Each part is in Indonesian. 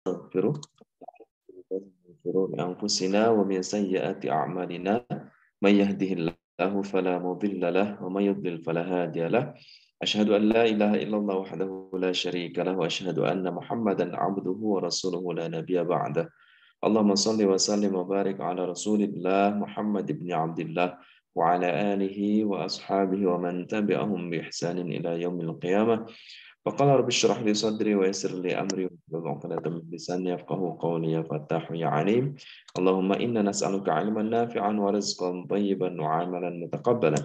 ونستغفره من شرور أنفسنا ومن سيئات أعمالنا من يهده الله فلا مضل له ومن يضلل فلا هادي له أشهد أن لا إله إلا الله وحده لا شريك له وأشهد أن محمدا عبده ورسوله لا نبي بعده اللهم صل وسلم وبارك على رسول الله محمد بن عبد الله وعلى آله وأصحابه ومن تبعهم بإحسان إلى يوم القيامة فقال رب اشرح لي صدري ويسر لي أمري واحلل عقدة من لساني يفقهوا قولي يا فتاح يا عليم اللهم إنا نسألك علما نافعا ورزقا طيبا وعملا متقبلا.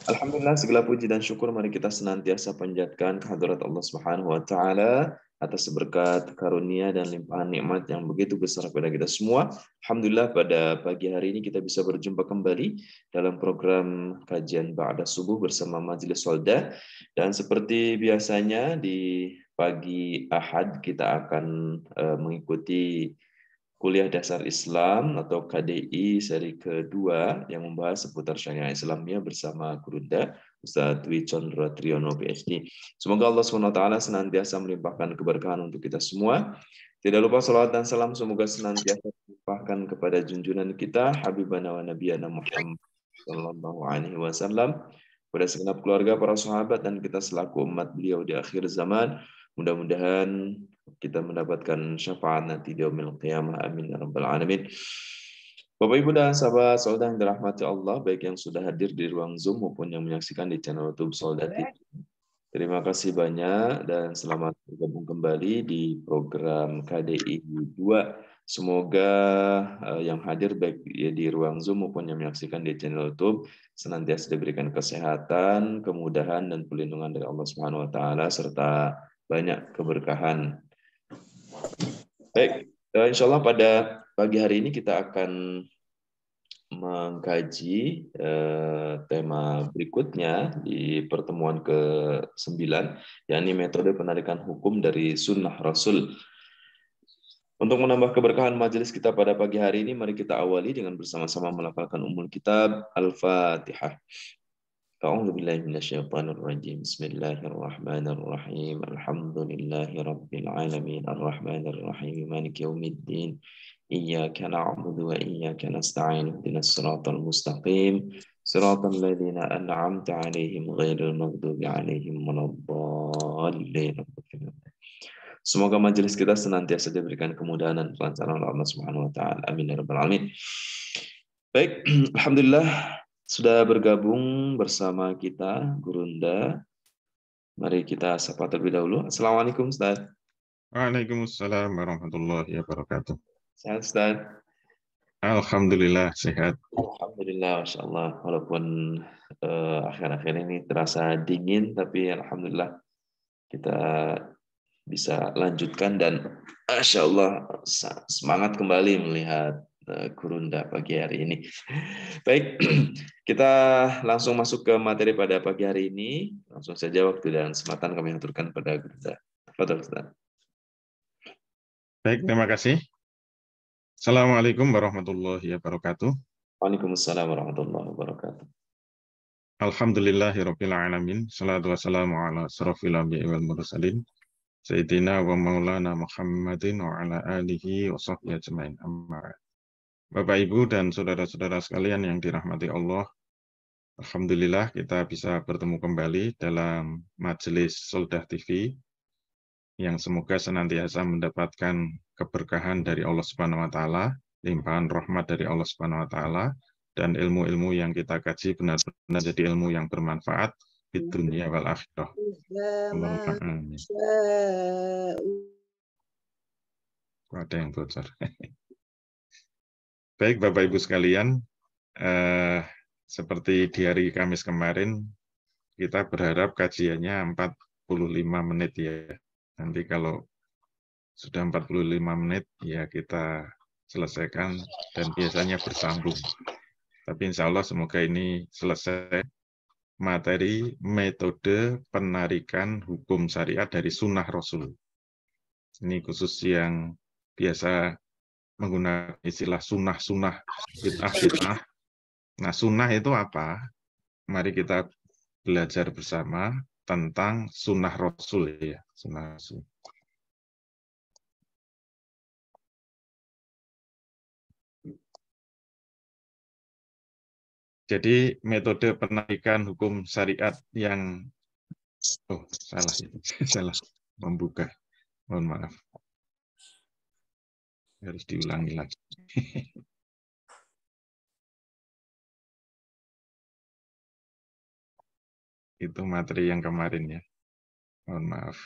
Alhamdulillah, segala puji dan syukur mari kita senantiasa panjatkan kehadirat Allah Subhanahu wa taala atas berkat karunia dan limpahan nikmat yang begitu besar kepada kita semua. Alhamdulillah pada pagi hari ini kita bisa berjumpa kembali dalam program kajian Ba'da Subuh bersama Majelis Solda. Dan seperti biasanya di pagi Ahad kita akan mengikuti Kuliah Dasar Islam atau KDI seri kedua yang membahas seputar syariah Islamiyah bersama Gurunda Ustaz Dwi Condro Triyono PhD. Semoga Allah SWT senantiasa melimpahkan keberkahan untuk kita semua. Tidak lupa salawat dan salam semoga senantiasa dilimpahkan kepada junjungan kita Habibana wa Nabiyana Muhammad sallallahu alaihi wasallam, kepada segenap keluarga, para sahabat dan kita selaku umat beliau di akhir zaman. Mudah-mudahan kita mendapatkan syafaat nanti di yaumil qiyamah. Amin ya rabbal alamin. Bapak Ibu dan sahabat Solda yang dirahmati Allah, baik yang sudah hadir di ruang Zoom maupun yang menyaksikan di channel YouTube Solda TV. Terima kasih banyak dan selamat bergabung kembali di program KDI 2. Semoga yang hadir baik di ruang Zoom maupun yang menyaksikan di channel YouTube senantiasa diberikan kesehatan, kemudahan dan perlindungan dari Allah Subhanahu wa taala serta banyak keberkahan. Baik, insya Allah pada pagi hari ini kita akan mengkaji tema berikutnya di pertemuan ke-9, yakni metode penarikan hukum dari sunnah Rasul. Untuk menambah keberkahan majelis kita pada pagi hari ini, mari kita awali dengan bersama-sama melafalkan Ummul Kitab Al-Fatihah. أعوذ بالله من الشيطان الرجيم بسم الله الرحمن الرحيم الحمد لله رب العالمين الرحمن الرحيم مالك يوم الدين إياك نعبد وإياك نستعين اهدنا الصراط المستقيم صراط الذين أنعمت عليهم غير المغضوب عليهم ولا الضالين. Semoga majelis kita senantiasa diberikan kemudahan dan kelancaran oleh Allah Subhanahu wa taala. Amin ya rabbal alamin. Baik, alhamdulillah sudah bergabung bersama kita Gurunda. Mari kita sapa terlebih dahulu. Assalamualaikum Ustaz. Waalaikumsalam warahmatullahi wabarakatuh. Sehat Ustaz? Alhamdulillah sehat. Alhamdulillah, Masya Allah. Walaupun akhir-akhir ini terasa dingin, tapi alhamdulillah kita bisa lanjutkan dan Masya Allah semangat kembali melihat Gurunda pagi hari ini. Baik, kita langsung masuk ke materi pada pagi hari ini. Langsung saja waktu dan kesempatan kami aturkan pada Gurunda. Fadhal Ustaz. Baik, terima kasih. Assalamualaikum warahmatullahi wabarakatuh. Waalaikumsalam warahmatullahi wabarakatuh. Alhamdulillahirabbil alamin. Shalatu wassalamu ala asrofil anbiya'i wal mursalin. Sayyidina wa maulana Muhammadin wa ala alihi wa sahbihi ajmain. Amma. Bapak, Ibu, dan saudara-saudara sekalian yang dirahmati Allah, alhamdulillah kita bisa bertemu kembali dalam Majelis Soldah TV yang semoga senantiasa mendapatkan keberkahan dari Allah Subhanahu wa taala, limpahan rahmat dari Allah Subhanahu wa taala, dan ilmu-ilmu yang kita kaji benar-benar jadi ilmu yang bermanfaat di dunia wal akhirah. Amin. Ada yang bocor. Baik Bapak Ibu sekalian, seperti di hari Kamis kemarin, kita berharap kajiannya 45 menit ya. Nanti kalau sudah 45 menit, ya kita selesaikan dan biasanya bersambung. Tapi insya Allah semoga ini selesai materi metode penarikan hukum syariat dari sunnah Rasul. Ini khusus yang biasa menggunakan istilah sunnah-sunnah, bid'ah-bid'ah. Nah, sunnah itu apa? Mari kita belajar bersama tentang sunnah Rasul ya, sunnah Rasul. Jadi metode penarikan hukum syariat yang salah salah membuka. Mohon maaf. Harus diulangi lagi. Itu materi yang kemarin ya. Mohon maaf.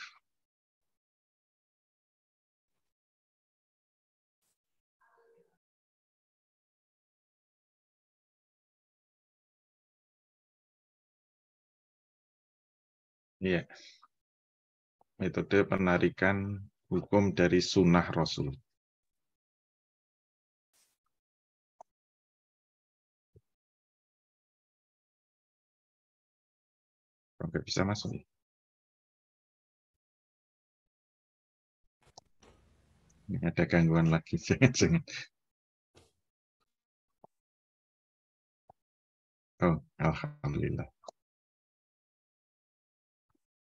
Iya. Metode penarikan hukum dari sunnah Rasul. Oke, bisa masuk. Ini ada gangguan lagi. Jangan. Oh, alhamdulillah.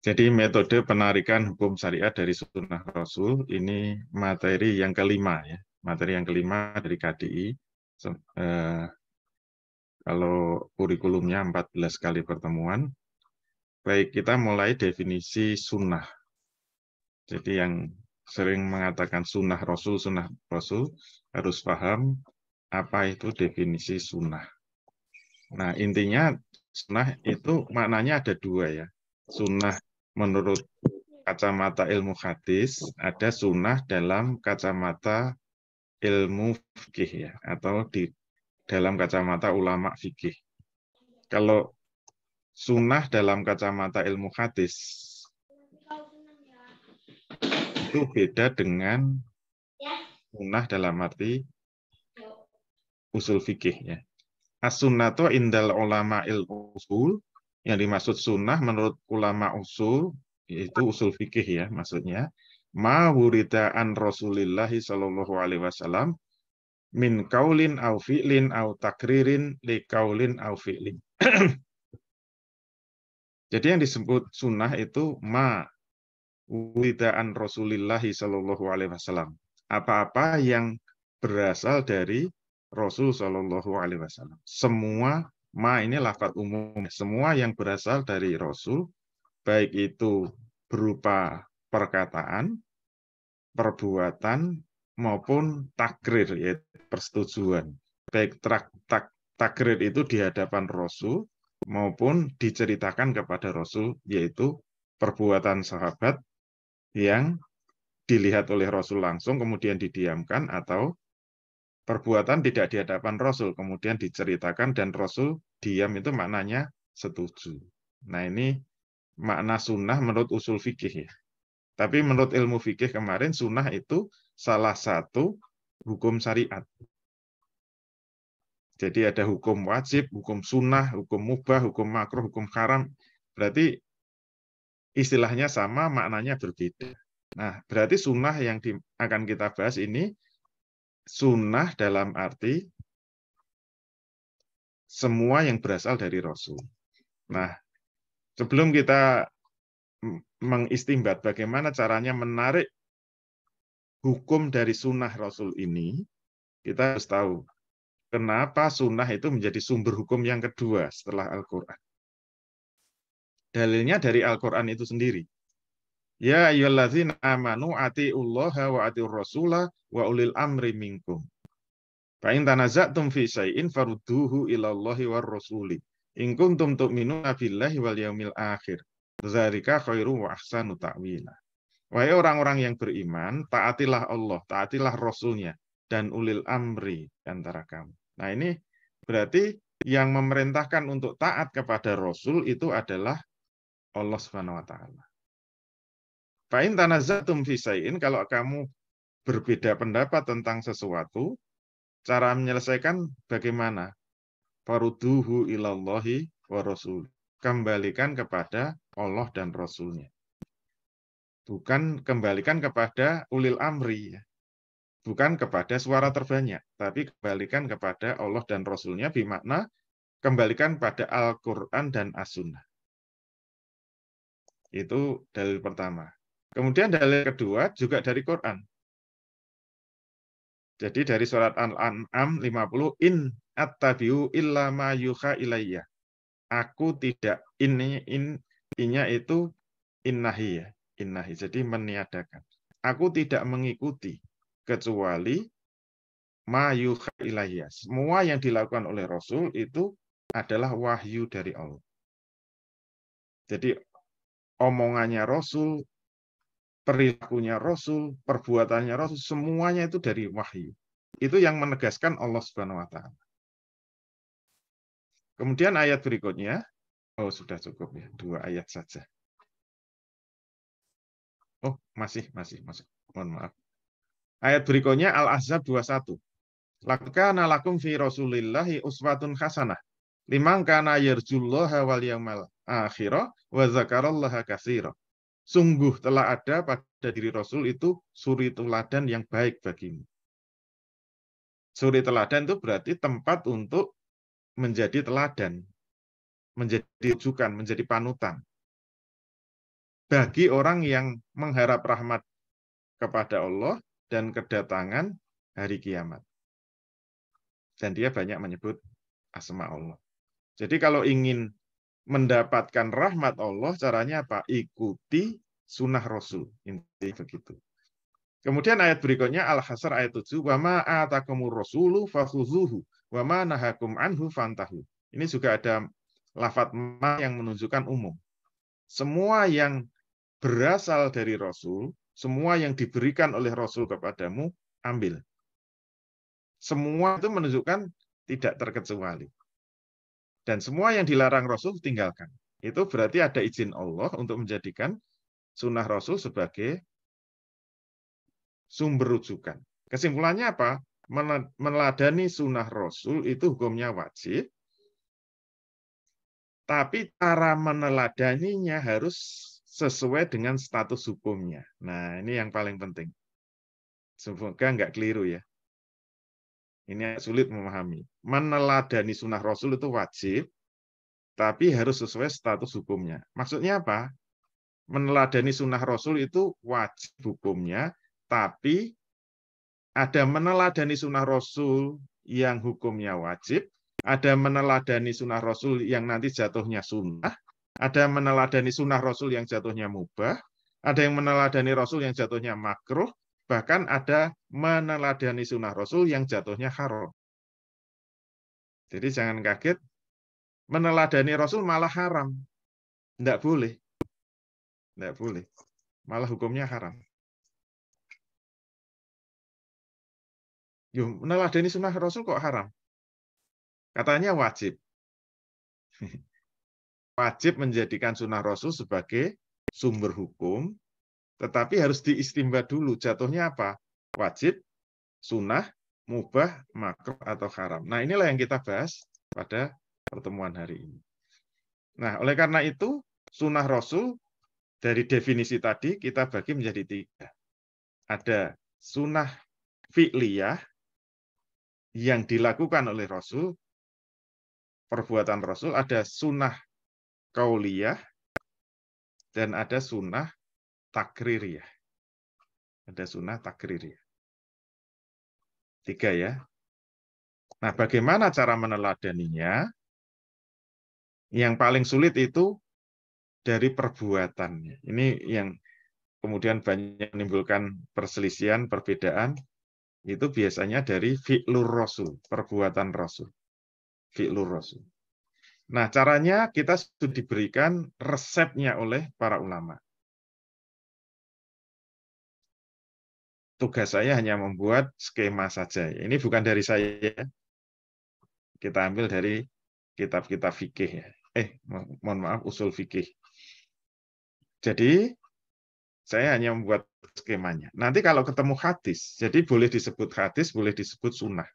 Jadi metode penarikan hukum syariat dari sunnah Rasul ini materi yang kelima ya. Materi yang kelima dari KDI. Kalau kurikulumnya 14 kali pertemuan. Baik, kita mulai definisi sunnah. Jadi yang sering mengatakan sunnah Rasul harus paham apa itu definisi sunnah. Nah, intinya sunnah itu maknanya ada dua ya. Sunnah menurut kacamata ilmu hadis, ada sunnah dalam kacamata ilmu fikih ya, atau di dalam kacamata ulama fikih. Kalau sunnah dalam kacamata ilmu hadis itu beda dengan sunnah dalam arti usul fikih ya. As-sunnatu indal ulama usul, yang dimaksud sunnah menurut ulama usul, yaitu usul fikih ya maksudnya, ma wurida an Rasulillahi sallallahu alaihi wasallam min kaulin au fi'lin au takririn li kaulin au fi'lin. Jadi yang disebut sunnah itu ma wurida an Rasulillahi sallallahu alaihi wasallam. Apa-apa yang berasal dari Rasul sallallahu alaihi wasallam. Semua ma ini lafaz umum, semua yang berasal dari Rasul, baik itu berupa perkataan, perbuatan, maupun takrir, yaitu persetujuan. Baik takrir itu di hadapan Rasul, maupun diceritakan kepada Rasul, yaitu perbuatan sahabat yang dilihat oleh Rasul langsung, kemudian didiamkan, atau perbuatan tidak di hadapan Rasul, kemudian diceritakan dan Rasul diam, itu maknanya setuju. Nah ini makna sunnah menurut usul fikih ya. Tapi menurut ilmu fikih kemarin sunnah itu salah satu hukum syariat. Jadi ada hukum wajib, hukum sunnah, hukum mubah, hukum makruh, hukum haram. Berarti istilahnya sama, maknanya berbeda. Nah, berarti sunnah yang akan kita bahas ini sunnah dalam arti semua yang berasal dari Rasul. Nah, sebelum kita mengistimbat bagaimana caranya menarik hukum dari sunnah Rasul ini, kita harus tahu kenapa sunnah itu menjadi sumber hukum yang kedua setelah Al-Quran. Dalilnya dari Al-Quran itu sendiri. Ya ayyuhalladzina amanu atiullaha wa atiur rasula wa ulil amri minkum. Fa in tanaza'tum fi syai'in farudduhu ilallahi war rasuli. In kuntum tu'minuna billahi wal yaumil akhir. Dzalika khairu wa ahsanu ta'wila. Wahai orang-orang yang beriman, taatilah Allah, taatilah Rasulnya, dan ulil amri antara kamu. Nah ini berarti yang memerintahkan untuk taat kepada Rasul itu adalah Allah Subhanahu wa taala. Fa in tanaza'tum fi syai'in, kalau kamu berbeda pendapat tentang sesuatu, cara menyelesaikan bagaimana? Farudduhu ilallahi wa rasul. Kembalikan kepada Allah dan Rasulnya. Bukan kembalikan kepada ulil amri, bukan kepada suara terbanyak, tapi kembalikan kepada Allah dan Rasulnya, bermakna kembalikan pada Al-Quran dan As-Sunnah. Itu dalil pertama. Kemudian dalil kedua juga dari Quran. Jadi dari surat Al-An'am 50, in attabi'u illa ma yuha ilayya. Aku tidak, innya itu innahi ya, innahi. Jadi meniadakan. Aku tidak mengikuti kecuali ma yuha ilayya. Semua yang dilakukan oleh Rasul itu adalah wahyu dari Allah. Jadi omongannya Rasul, perilakunya Rasul, perbuatannya Rasul, semuanya itu dari wahyu. Itu yang menegaskan Allah Subhanahu wa taala. Kemudian ayat berikutnya, oh sudah cukup ya, 2 ayat saja. Oh, masih. Mohon maaf. Ayat berikutnya Al-Ahzab 21. Laqad kana lakum fi Rasulillahi uswatun hasanah liman kana yarjullaha wal yawmal akhirah wa dzakarallaha katsira. Sungguh telah ada pada diri Rasul itu suri teladan yang baik bagimu. Suri teladan itu berarti tempat untuk menjadi teladan, menjadi rujukan, menjadi panutan bagi orang yang mengharap rahmat kepada Allah dan kedatangan hari kiamat. Dan dia banyak menyebut asma Allah. Jadi kalau ingin mendapatkan rahmat Allah, caranya apa? Ikuti sunnah Rasul. Intinya begitu. Kemudian ayat berikutnya Al-Hasr ayat 7, wa ma atakumur rasulu fakhuzuhu wa ma nahakum anhu fantahu. Ini juga ada lafadz ma yang menunjukkan umum. Semua yang berasal dari Rasul, semua yang diberikan oleh Rasul kepadamu, ambil. Semua itu menunjukkan tidak terkecuali. Dan semua yang dilarang Rasul, tinggalkan. Itu berarti ada izin Allah untuk menjadikan sunnah Rasul sebagai sumber rujukan. Kesimpulannya apa? Meneladani sunnah Rasul itu hukumnya wajib, tapi cara meneladaninya harus sesuai dengan status hukumnya. Nah, ini yang paling penting. Semoga nggak keliru ya. Ini sulit memahami. Meneladani sunnah Rasul itu wajib, tapi harus sesuai status hukumnya. Maksudnya apa? Meneladani sunnah Rasul itu wajib hukumnya, tapi ada meneladani sunnah Rasul yang hukumnya wajib, ada meneladani sunnah Rasul yang nanti jatuhnya sunnah, ada meneladani sunnah Rasul yang jatuhnya mubah, ada yang meneladani Rasul yang jatuhnya makruh, bahkan ada meneladani sunnah Rasul yang jatuhnya haram. Jadi jangan kaget, meneladani Rasul malah haram. Tidak boleh. Tidak boleh. Malah hukumnya haram. Yuh, meneladani sunnah Rasul kok haram? Katanya wajib. Wajib menjadikan sunnah Rasul sebagai sumber hukum, tetapi harus diistimba dulu. Jatuhnya apa? Wajib, sunnah, mubah, makruh, atau haram. Nah, inilah yang kita bahas pada pertemuan hari ini. Nah, oleh karena itu, sunnah Rasul dari definisi tadi kita bagi menjadi 3. Ada sunnah fi'liyah yang dilakukan oleh Rasul, perbuatan Rasul, ada sunnah qauliyah, dan ada sunnah takririyah. Ada sunnah takririyah. 3 ya. Nah, bagaimana cara meneladaninya? Yang paling sulit itu dari perbuatannya. Ini yang kemudian banyak menimbulkan perselisihan, perbedaan. Itu biasanya dari fi'lur Rasul, perbuatan Rasul. Fi'lur Rasul. Nah, caranya kita sudah diberikan resepnya oleh para ulama. Tugas saya hanya membuat skema saja. Ini bukan dari saya. Kita ambil dari kitab-kitab fikih ya. Mohon maaf, usul fikih. Jadi, saya hanya membuat skemanya. Nanti kalau ketemu hadis, jadi boleh disebut hadis, boleh disebut sunnah.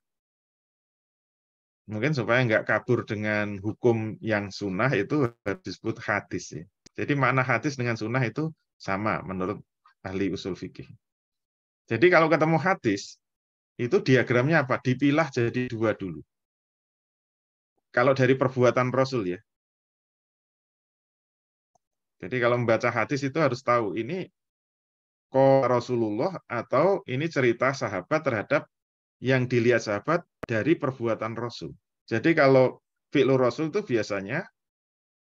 Mungkin supaya nggak kabur dengan hukum yang sunnah itu harus disebut hadis. Ya. Jadi makna hadis dengan sunnah itu sama menurut ahli usul fikih. Jadi kalau ketemu hadis, itu diagramnya apa? Dipilah jadi 2 dulu. Kalau dari perbuatan Rasul ya. Jadi kalau membaca hadis itu harus tahu ini Rasulullah atau ini cerita sahabat terhadap yang dilihat sahabat dari perbuatan Rasul. Jadi kalau fi'lur Rasul itu biasanya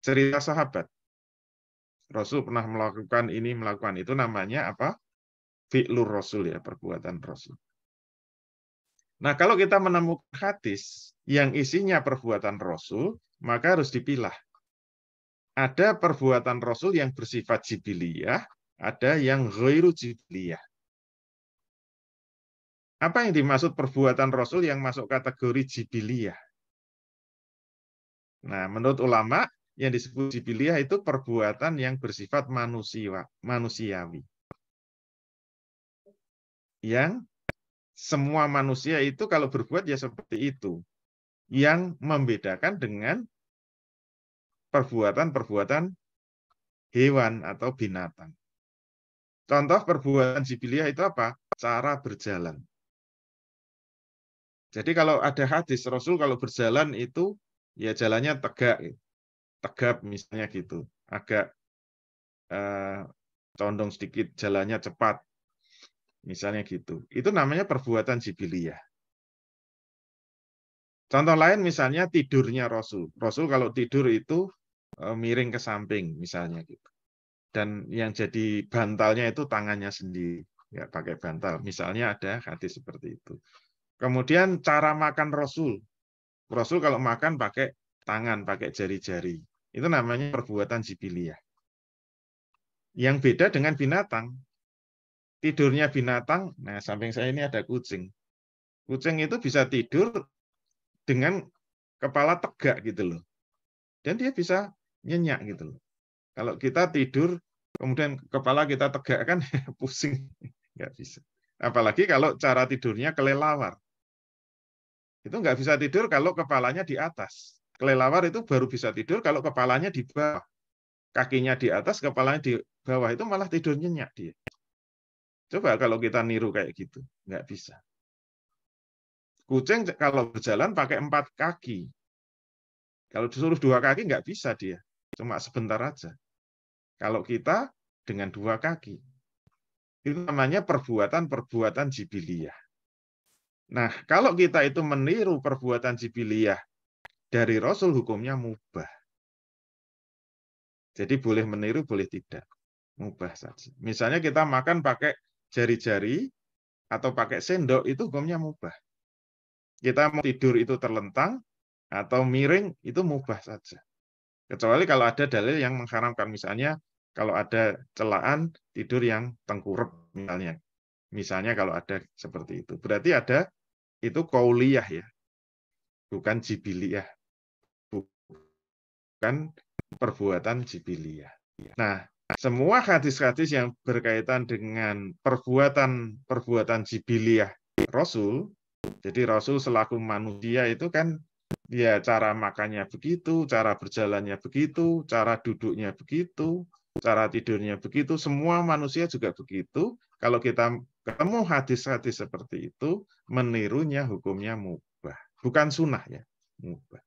cerita sahabat. Rasul pernah melakukan ini, melakukan itu, namanya apa? Fi'lur Rasul ya, perbuatan Rasul. Nah, kalau kita menemukan hadis yang isinya perbuatan Rasul, maka harus dipilah. Ada perbuatan Rasul yang bersifat jibiliyah, ada yang ghairu jibiliyah. Apa yang dimaksud perbuatan Rasul yang masuk kategori jibiliyah? Nah, menurut ulama, yang disebut jibiliyah itu perbuatan yang bersifat manusiawi. Yang semua manusia itu kalau berbuat ya seperti itu. Yang membedakan dengan perbuatan-perbuatan hewan atau binatang. Contoh perbuatan jibiliyah itu apa? Cara berjalan. Jadi kalau ada hadis Rasul kalau berjalan itu ya jalannya tegap misalnya gitu, agak condong sedikit, jalannya cepat, misalnya gitu. Itu namanya perbuatan jibiliyah. Contoh lain misalnya tidurnya Rasul. Rasul kalau tidur itu miring ke samping misalnya gitu. Dan yang jadi bantalnya itu tangannya sendiri, ya pakai bantal. Misalnya ada hadis seperti itu. Kemudian cara makan Rasul. Rasul kalau makan pakai tangan, pakai jari-jari. Itu namanya perbuatan jibiliyah. Yang beda dengan binatang. Tidurnya binatang, nah samping saya ini ada kucing. Kucing itu bisa tidur dengan kepala tegak gitu loh. Dan dia bisa nyenyak gitu loh. Kalau kita tidur, kemudian kepala kita tegak kan pusing. Nggak bisa. Apalagi kalau cara tidurnya kelelawar. Itu nggak bisa tidur kalau kepalanya di atas. Kelelawar itu baru bisa tidur kalau kepalanya di bawah. Kakinya di atas, kepalanya di bawah. Itu malah tidur nyenyak dia. Coba kalau kita niru kayak gitu. Nggak bisa. Kucing kalau berjalan pakai 4 kaki. Kalau disuruh 2 kaki nggak bisa dia. Cuma sebentar aja. Kalau kita dengan 2 kaki. Itu namanya perbuatan-perbuatan jibiliyah. Nah, kalau kita itu meniru perbuatan jibiliyah dari Rasul, hukumnya mubah. Jadi boleh meniru, boleh tidak. Mubah saja. Misalnya kita makan pakai jari-jari atau pakai sendok, itu hukumnya mubah. Kita mau tidur itu terlentang atau miring, itu mubah saja. Kecuali kalau ada dalil yang mengharamkan. Misalnya kalau ada celaan tidur yang tengkurap misalnya. Misalnya kalau ada seperti itu. Berarti ada itu qauliyah ya. Bukan jibiliyah. Bukan perbuatan jibiliyah. Nah, semua hadis-hadis yang berkaitan dengan perbuatan jibiliyah Rasul, jadi Rasul selaku manusia itu kan ya cara makannya begitu, cara berjalannya begitu, cara duduknya begitu, cara tidurnya begitu, semua manusia juga begitu. Kalau kita ketemu hadis-hadis seperti itu, menirunya hukumnya mubah. Bukan sunnah ya, mubah.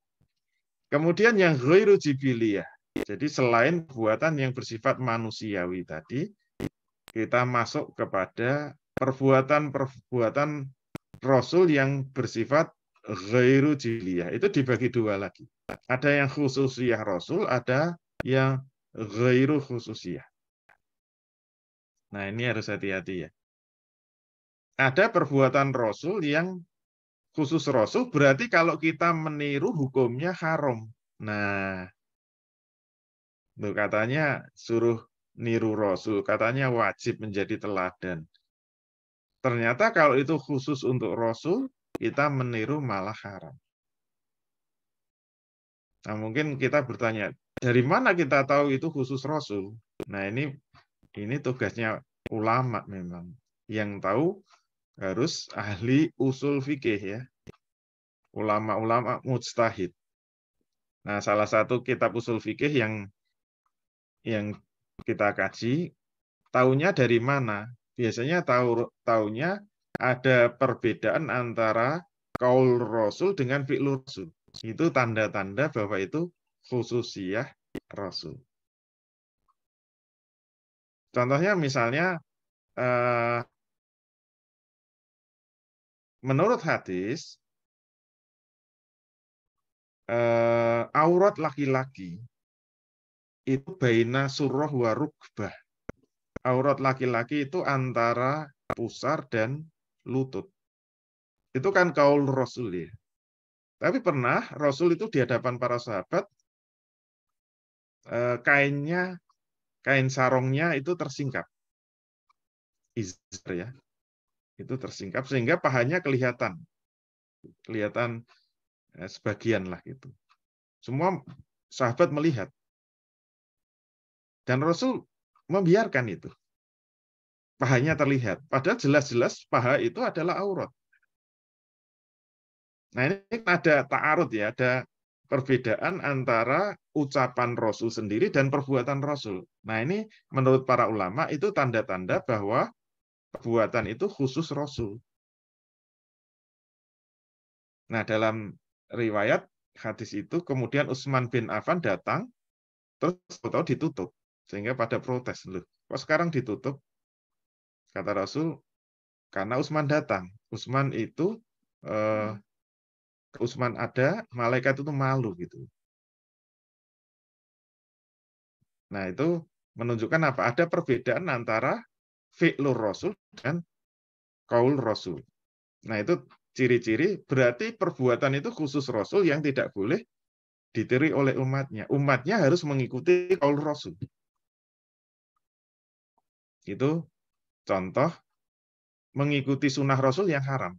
Kemudian yang ghairu jibiliyah. Jadi selain perbuatan yang bersifat manusiawi tadi, kita masuk kepada perbuatan-perbuatan Rasul yang bersifat ghairu jibiliyah. Itu dibagi 2 lagi. Ada yang khususiyah Rasul, ada yang ghairu khususiyah. Nah, ini harus hati-hati ya. Ada perbuatan Rasul yang khusus Rasul, berarti kalau kita meniru hukumnya haram. Nah, katanya suruh niru Rasul, katanya wajib menjadi teladan. Ternyata kalau itu khusus untuk Rasul, kita meniru malah haram. Nah, mungkin kita bertanya, dari mana kita tahu itu khusus Rasul? Nah, ini tugasnya ulama memang. Yang tahu harus ahli usul fikih ya. Ulama-ulama mujtahid. Nah, salah satu kitab usul fikih yang kita kaji, taunya dari mana? Biasanya taunya ada perbedaan antara qaul Rasul dengan fi'lur Rasul. Itu tanda-tanda bahwa itu khususiyah Rasul. Contohnya misalnya menurut hadis, aurat laki-laki itu baina surah wa rukbah. Aurat laki-laki itu antara pusar dan lutut. Itu kan kaul Rasul ya. Tapi pernah Rasul itu di hadapan para sahabat, kain sarungnya itu tersingkap. Izar ya. Itu tersingkap sehingga pahanya kelihatan sebagian lah gitu. Semua sahabat melihat. Dan Rasul membiarkan itu. Pahanya terlihat. Padahal jelas-jelas paha itu adalah aurat. Nah ini ada ta'arud ya, ada perbedaan antara ucapan Rasul sendiri dan perbuatan Rasul. Nah ini menurut para ulama itu tanda-tanda bahwa perbuatan itu khusus Rasul. Nah dalam riwayat hadis itu kemudian Utsman bin Affan datang, terus tahu ditutup. Sehingga pada protes, loh, kok sekarang ditutup? Kata Rasul, karena Utsman datang. Utsman ada, malaikat itu malu gitu. Nah itu menunjukkan apa? Ada perbedaan antara fi'lur Rasul dan qaul Rasul. Nah itu ciri-ciri berarti perbuatan itu khusus Rasul yang tidak boleh ditiru oleh umatnya. Umatnya harus mengikuti qaul Rasul. Itu contoh mengikuti sunnah Rasul yang haram.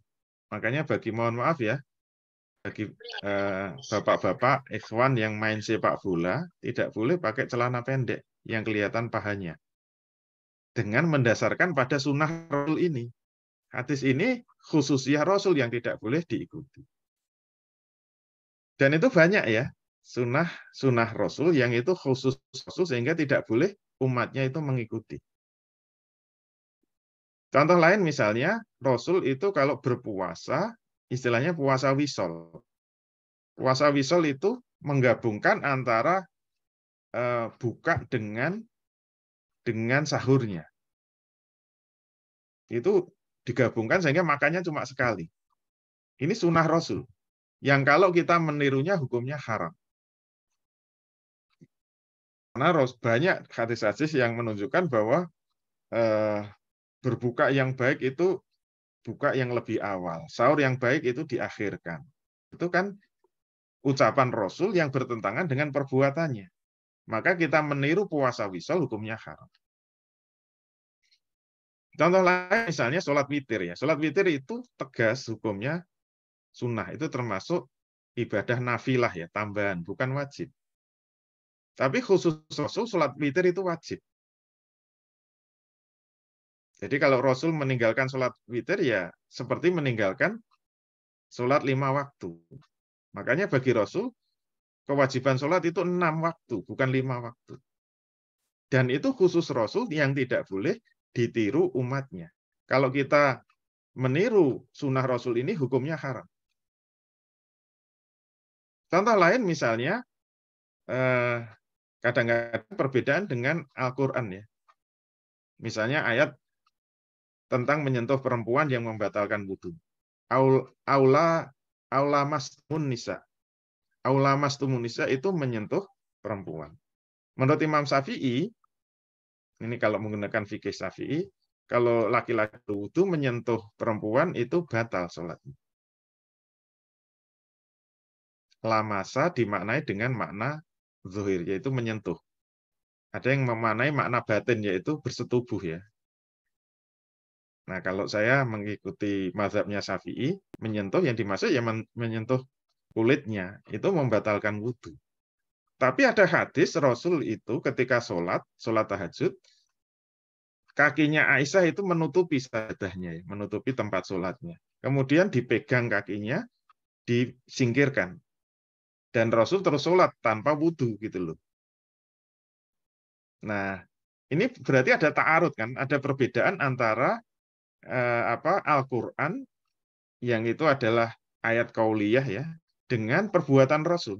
Makanya mohon maaf ya, bagi bapak-bapak, ikhwan yang main sepak bola, tidak boleh pakai celana pendek yang kelihatan pahanya. Dengan mendasarkan pada sunnah Rasul ini. Hadis ini khususnya Rasul yang tidak boleh diikuti. Dan itu banyak ya, sunnah Rasul yang itu khusus Rasul sehingga tidak boleh umatnya itu mengikuti. Contoh lain misalnya, Rasul itu kalau berpuasa, istilahnya puasa wisol. Puasa wisol itu menggabungkan antara buka dengan sahurnya. Itu digabungkan sehingga makannya cuma sekali. Ini sunnah Rasul. Yang kalau kita menirunya hukumnya haram. Karena banyak hadis-hadis yang menunjukkan bahwa berbuka yang baik itu buka yang lebih awal. Sahur yang baik itu diakhirkan. Itu kan ucapan Rasul yang bertentangan dengan perbuatannya. Maka kita meniru puasa wisol hukumnya haram. Contoh lain misalnya sholat witir ya. Sholat witir itu tegas hukumnya sunnah. Itu termasuk ibadah nafilah ya, tambahan, bukan wajib. Tapi khusus Rasul sholat witir itu wajib. Jadi kalau Rasul meninggalkan sholat witir ya seperti meninggalkan sholat 5 waktu. Makanya bagi Rasul kewajiban sholat itu 6 waktu, bukan 5 waktu. Dan itu khusus Rasul yang tidak boleh ditiru umatnya. Kalau kita meniru sunnah Rasul ini hukumnya haram. Contoh lain misalnya kadang-kadang perbedaan dengan Al-Quran ya. Misalnya ayat tentang menyentuh perempuan yang membatalkan wudu. Aula mastumun nisa. Aula mastumun nisa itu menyentuh perempuan. Menurut Imam Syafi'i, ini kalau menggunakan fikih Syafi'i, kalau laki-laki wudu menyentuh perempuan itu batal sholatnya. Lamasa dimaknai dengan makna zuhir, yaitu menyentuh. Ada yang memaknai makna batin, yaitu bersetubuh ya. Nah, kalau saya mengikuti mazhabnya Syafi'i, menyentuh yang dimaksud ya menyentuh kulitnya, itu membatalkan wudu. Tapi ada hadis Rasul itu ketika sholat tahajud, kakinya Aisyah itu menutupi sadahnya, menutupi tempat sholatnya. Kemudian dipegang kakinya, disingkirkan. Dan Rasul terus sholat tanpa wudu gitu loh. Nah, ini berarti ada ta'arud kan, ada perbedaan antara Al-Quran yang itu adalah ayat qauliyah ya, dengan perbuatan Rasul.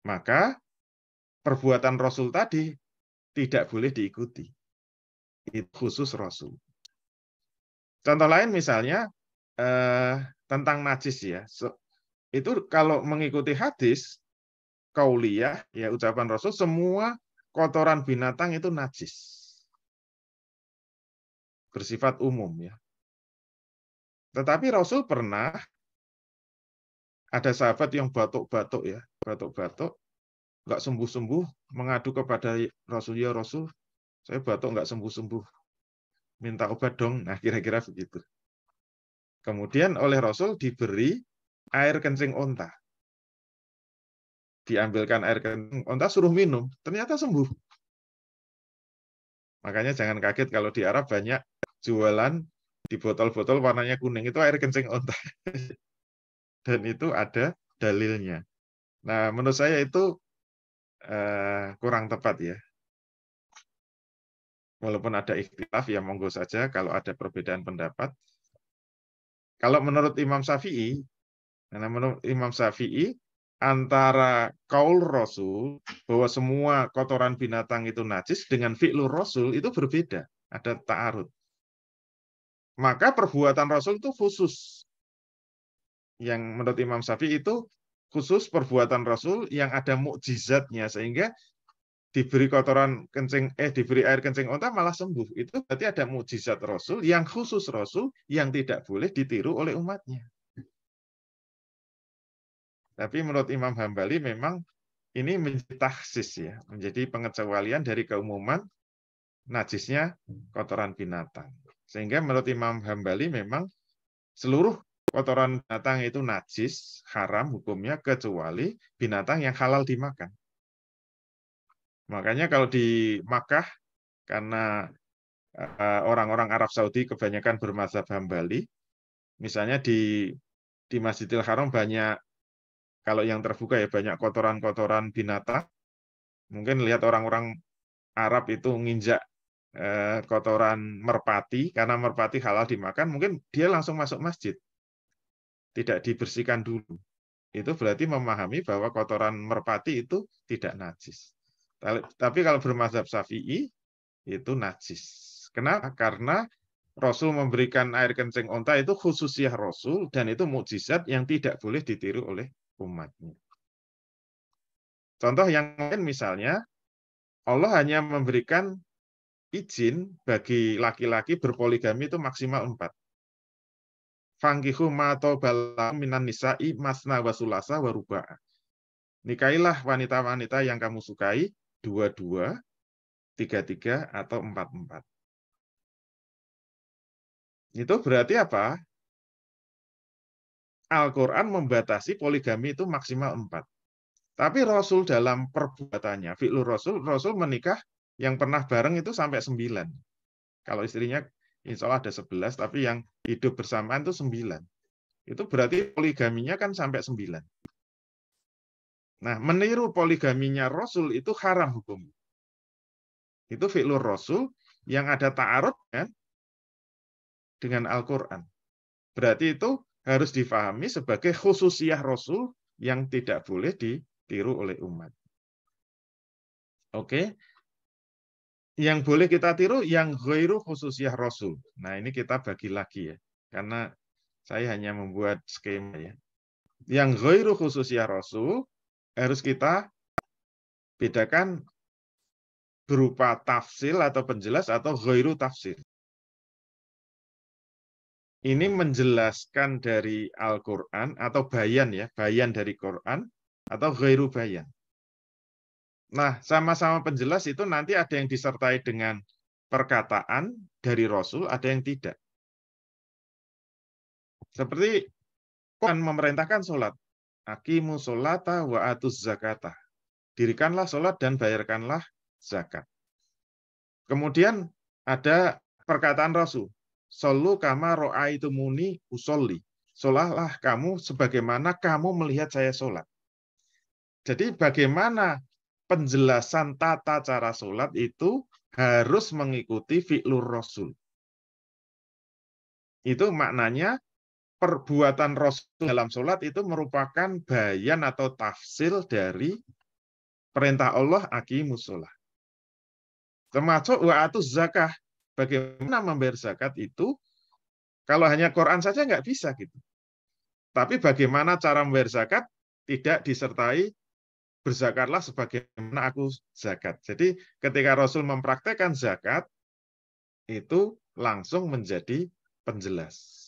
Maka perbuatan Rasul tadi tidak boleh diikuti. Itu khusus Rasul. Contoh lain misalnya tentang najis ya. Itu kalau mengikuti hadis qauliyah ya, ucapan Rasul, semua kotoran binatang itu najis. Bersifat umum ya. Tetapi Rasul pernah ada sahabat yang batuk-batuk ya, batuk-batuk nggak sembuh-sembuh, mengadu kepada Rasul, ya Rasul, saya batuk nggak sembuh-sembuh, minta obat dong. Nah, kira-kira begitu. Kemudian oleh Rasul diberi air kencing onta. Diambilkan air kencing onta, suruh minum, ternyata sembuh. Makanya jangan kaget kalau di Arab banyak jualan di botol-botol warnanya kuning, itu air kencing onta. Dan itu ada dalilnya. Nah, menurut saya itu kurang tepat ya. Walaupun ada ikhtilaf, ya monggo saja kalau ada perbedaan pendapat. Kalau menurut Imam Syafi'i, antara qaul Rasul bahwa semua kotoran binatang itu najis dengan fi'lur Rasul itu berbeda, ada ta'arud. Maka perbuatan Rasul itu khusus. Yang menurut Imam Syafi'i itu khusus perbuatan Rasul yang ada mukjizatnya, sehingga diberi diberi air kencing onta malah sembuh. Itu berarti ada mukjizat Rasul yang khusus Rasul yang tidak boleh ditiru oleh umatnya. Tapi menurut Imam Hambali memang ini menjadi takhsis ya, menjadi pengecualian dari keumuman najisnya kotoran binatang. Sehingga menurut Imam Hambali memang seluruh kotoran binatang itu najis, haram hukumnya, kecuali binatang yang halal dimakan. Makanya kalau di Makkah, karena orang-orang Arab Saudi kebanyakan bermadzhab Hambali, misalnya di Masjidil Haram banyak, kalau yang terbuka ya, banyak kotoran-kotoran binatang. Mungkin lihat orang-orang Arab itu nginjak kotoran merpati, karena merpati halal dimakan, mungkin dia langsung masuk masjid. Tidak dibersihkan dulu. Itu berarti memahami bahwa kotoran merpati itu tidak najis. Tapi kalau bermadzhab Syafi'i, itu najis. Kenapa? Karena Rasul memberikan air kencing onta itu khususiyah Rasul, dan itu mukjizat yang tidak boleh ditiru oleh umatnya. Contoh yang lain misalnya, Allah hanya memberikan izin bagi laki-laki berpoligami itu maksimal 4. Fankihu ma tobala minan nisa'i masna wa sulasa wa ruba'a. Nikahilah wanita-wanita yang kamu sukai 2-2, 3-3, atau 4-4. Itu berarti apa? Al-Quran membatasi poligami itu maksimal 4. Tapi Rasul dalam perbuatannya, fi'lur Rasul menikah yang pernah bareng itu sampai 9. Kalau istrinya insya Allah ada 11, tapi yang hidup bersamaan itu 9. Itu berarti poligaminya kan sampai 9. Nah, meniru poligaminya Rasul itu haram hukum. Itu fi'lur Rasul yang ada ta'arud kan dengan Al-Quran. Berarti itu harus difahami sebagai khususiyah Rasul yang tidak boleh ditiru oleh umat. Oke. Yang boleh kita tiru yang ghairu khususiyah Rasul. Nah, ini kita bagi lagi ya. Karena saya hanya membuat skema ya. Yang ghairu khususiyah Rasul harus kita bedakan berupa tafsir atau penjelas atau ghairu tafsir. Ini menjelaskan dari Al-Quran atau bayan ya, bayan dari Quran atau ghairu bayan. Nah, sama-sama penjelas itu nanti ada yang disertai dengan perkataan dari Rasul, ada yang tidak. Seperti Quran memerintahkan sholat. Aqimu sholata wa atuz zakata. Dirikanlah sholat dan bayarkanlah zakat. Kemudian ada perkataan Rasul. Shollu kama ro'aitumuni usolli. Sholatlah kamu sebagaimana kamu melihat saya sholat. Jadi bagaimana penjelasan tata cara sholat itu harus mengikuti fi'lur Rasul. Itu maknanya perbuatan Rasul dalam sholat itu merupakan bayan atau tafsir dari perintah Allah aqimus sholat. Termasuk wa'atuz zakah. Bagaimana membayar zakat itu Kalau hanya Quran saja nggak bisa gitu. Tapi bagaimana cara membayar zakat tidak disertai berzakatlah sebagaimana aku zakat. Jadi ketika Rasul mempraktekkan zakat itu langsung menjadi penjelas.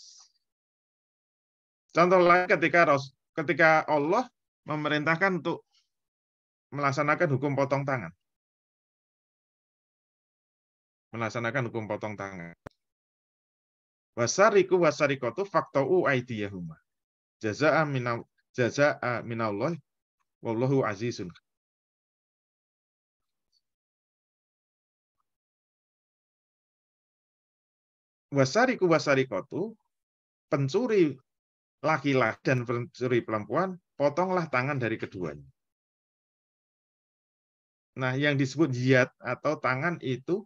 Contoh lain ketika Allah memerintahkan untuk melaksanakan hukum potong tangan. Melaksanakan hukum potong tangan. Wasariku wasarikotu faktau aidiyahuma. Jaza'a minallah wallahu azizun. Wasariku wasarikotu, pencuri laki-laki dan pencuri perempuan, potonglah tangan dari keduanya. Nah, yang disebut yad atau tangan itu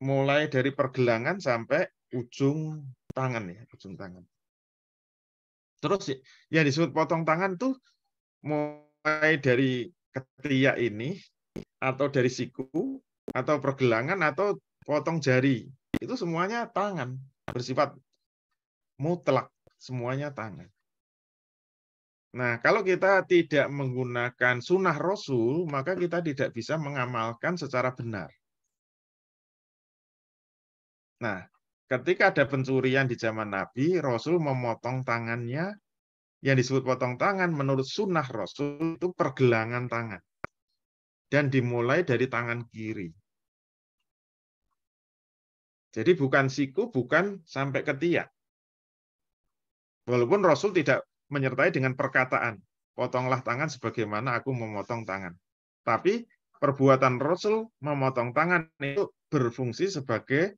mulai dari pergelangan sampai ujung tangan ya, ujung tangan. Terus yang disebut potong tangan tuh mulai dari ketiak ini atau dari siku atau pergelangan atau potong jari. Itu semuanya tangan, bersifat mutlak, semuanya tangan. Nah, kalau kita tidak menggunakan sunnah Rasul, maka kita tidak bisa mengamalkan secara benar. Nah, ketika ada pencurian di zaman Nabi, Rasul memotong tangannya. Yang disebut potong tangan menurut sunnah Rasul itu pergelangan tangan. Dan dimulai dari tangan kiri. Jadi bukan siku, bukan sampai ketiak. Walaupun Rasul tidak menyertai dengan perkataan, potonglah tangan sebagaimana aku memotong tangan. Tapi perbuatan Rasul memotong tangan itu berfungsi sebagai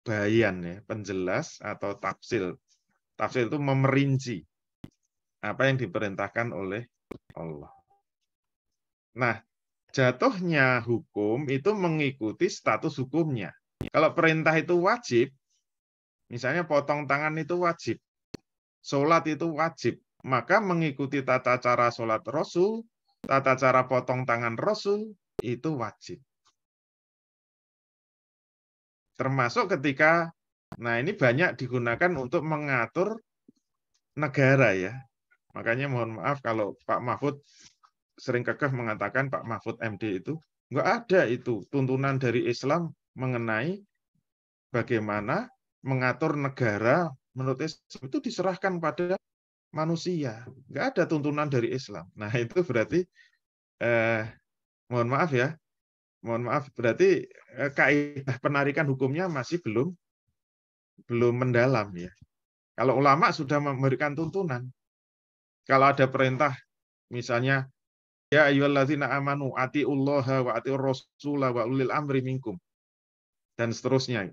bayan, ya, penjelas atau tafsil. Tafsil itu memerinci apa yang diperintahkan oleh Allah. Nah, jatuhnya hukum itu mengikuti status hukumnya. Kalau perintah itu wajib, misalnya potong tangan itu wajib, sholat itu wajib, maka mengikuti tata cara sholat Rasul, tata cara potong tangan Rasul, itu wajib. Termasuk ketika, nah ini banyak digunakan untuk mengatur negara ya. Makanya mohon maaf kalau Pak Mahfud sering kekeh mengatakan Pak Mahfud MD itu, nggak ada itu tuntunan dari Islam mengenai bagaimana mengatur negara menurut Islam itu diserahkan pada manusia. Nggak ada tuntunan dari Islam. Nah itu berarti, mohon maaf ya, berarti kaidah penarikan hukumnya masih belum mendalam ya. Kalau ulama sudah memberikan tuntunan. Kalau ada perintah, misalnya, ya ayyuhallazina amanu atiullaha wa atiur rasula wa ulil amri minkum, dan seterusnya.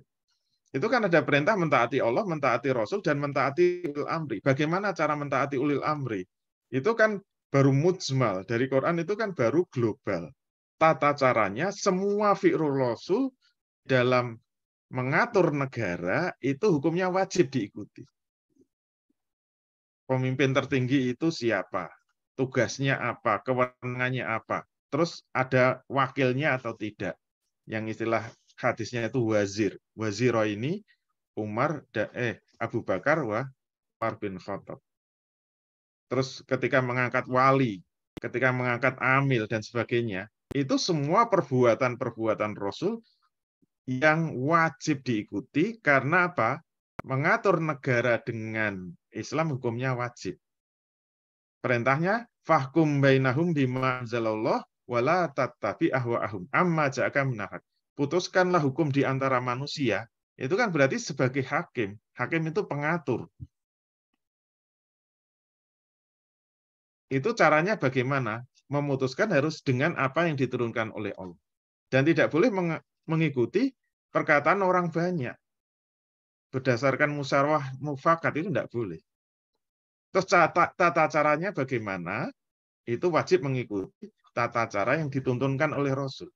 Itu kan ada perintah mentaati Allah, mentaati Rasul, dan mentaati ulil amri. Bagaimana cara mentaati ulil amri? Itu kan baru mujmal. Dari Quran itu kan baru global. Tata caranya, semua fi'rul Rasul dalam mengatur negara, itu hukumnya wajib diikuti. Pemimpin tertinggi itu siapa? Tugasnya apa? Kewenangannya apa? Terus ada wakilnya atau tidak? Yang istilah hadisnya itu wazir. Waziro ini Abu Bakar wa Umar bin Khattab. Terus ketika mengangkat wali, ketika mengangkat amil dan sebagainya, itu semua perbuatan-perbuatan Rasul yang wajib diikuti karena apa? Mengatur negara dengan Islam hukumnya wajib. Perintahnya fahkum bainahum bima anzalallah wala tattabi ahwa'ahum amma ja'aka minal haq. Putuskanlah hukum di antara manusia. Itu kan berarti sebagai hakim. Hakim itu pengatur. Itu caranya bagaimana? Memutuskan harus dengan apa yang diturunkan oleh Allah. Dan tidak boleh mengikuti perkataan orang banyak. Berdasarkan musyawarah mufakat itu tidak boleh. Terus tata caranya bagaimana? Itu wajib mengikuti tata cara yang dituntunkan oleh Rasul.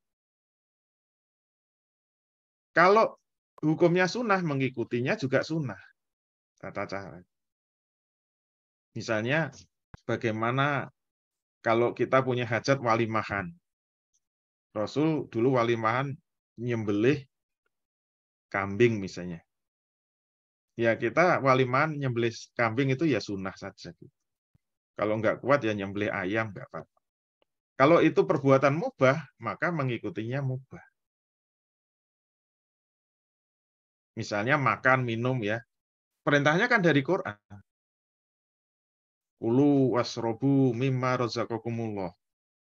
Kalau hukumnya sunnah, mengikutinya juga sunnah. Tata cara. Misalnya, bagaimana kalau kita punya hajat walimahan. Rasul dulu walimahan nyembelih kambing misalnya. Ya kita waliman nyembelih kambing itu ya sunnah saja. Kalau nggak kuat ya nyembelih ayam nggak apa-apa. Kalau itu perbuatan mubah, maka mengikutinya mubah. Misalnya makan, minum ya. Perintahnya kan dari Quran. Kulu wasrobu mimma razaqakumullah.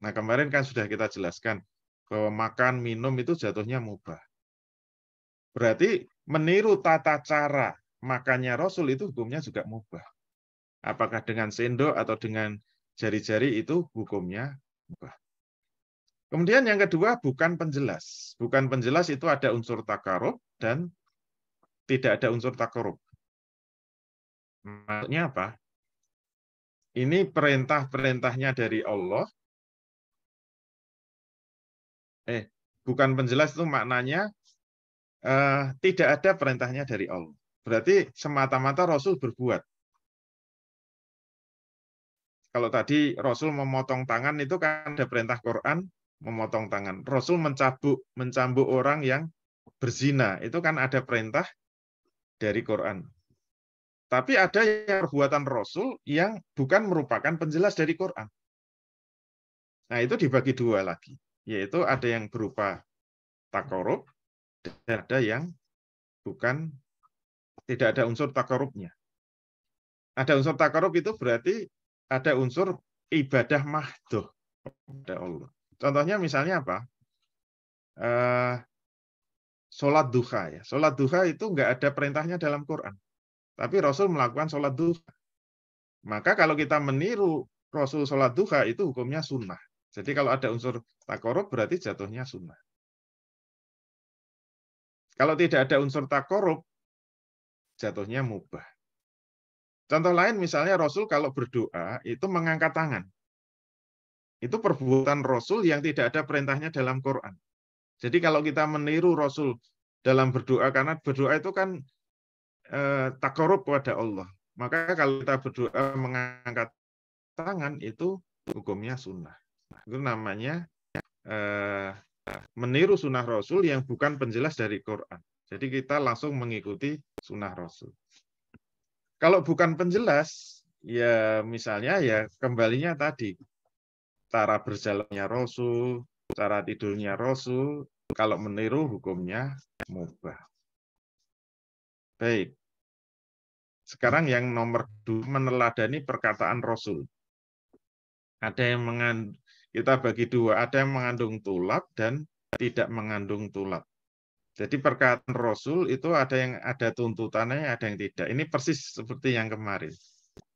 Nah, kemarin kan sudah kita jelaskan bahwa makan, minum itu jatuhnya mubah. Berarti meniru tata cara makannya Rasul itu hukumnya juga mubah. Apakah dengan sendok atau dengan jari-jari itu hukumnya mubah. Kemudian yang kedua, bukan penjelas. Bukan penjelas itu ada unsur takarub dan tidak ada unsur takarub. Maksudnya apa? Ini perintah-perintahnya dari Allah. Bukan penjelas itu maknanya tidak ada perintahnya dari Allah. Berarti semata-mata Rasul berbuat. Kalau tadi Rasul memotong tangan itu kan ada perintah Quran memotong tangan. Rasul mencambuk orang yang berzina itu kan ada perintah dari Quran. Tapi ada yang perbuatan Rasul yang bukan merupakan penjelas dari Quran. Nah, itu dibagi dua lagi, yaitu ada yang berupa takarub dan ada yang bukan, tidak ada unsur takarubnya. Ada unsur takarub itu berarti ada unsur ibadah mahdoh kepada Allah. Contohnya misalnya apa? Sholat duha ya. Sholat duha itu nggak ada perintahnya dalam Quran. Tapi Rasul melakukan sholat duha. Maka kalau kita meniru Rasul sholat duha itu hukumnya sunnah. Jadi kalau ada unsur takarub berarti jatuhnya sunnah. Kalau tidak ada unsur takarub, jatuhnya mubah. Contoh lain misalnya Rasul kalau berdoa itu mengangkat tangan. Itu perbuatan Rasul yang tidak ada perintahnya dalam Quran. Jadi kalau kita meniru Rasul dalam berdoa, karena berdoa itu kan takarub kepada Allah. Maka kalau kita berdoa mengangkat tangan itu hukumnya sunnah. Itu namanya meniru sunnah Rasul yang bukan penjelas dari Quran. Jadi kita langsung mengikuti sunnah Rasul. Kalau bukan penjelas, ya misalnya ya kembalinya tadi, cara berjalannya Rasul, cara tidurnya Rasul, kalau meniru hukumnya mubah. Baik. Sekarang yang nomor 2, meneladani perkataan Rasul. Ada yang kita bagi dua, ada yang mengandung tulab dan tidak mengandung tulab. Jadi perkataan Rasul itu ada yang ada tuntutannya, ada yang tidak. Ini persis seperti yang kemarin.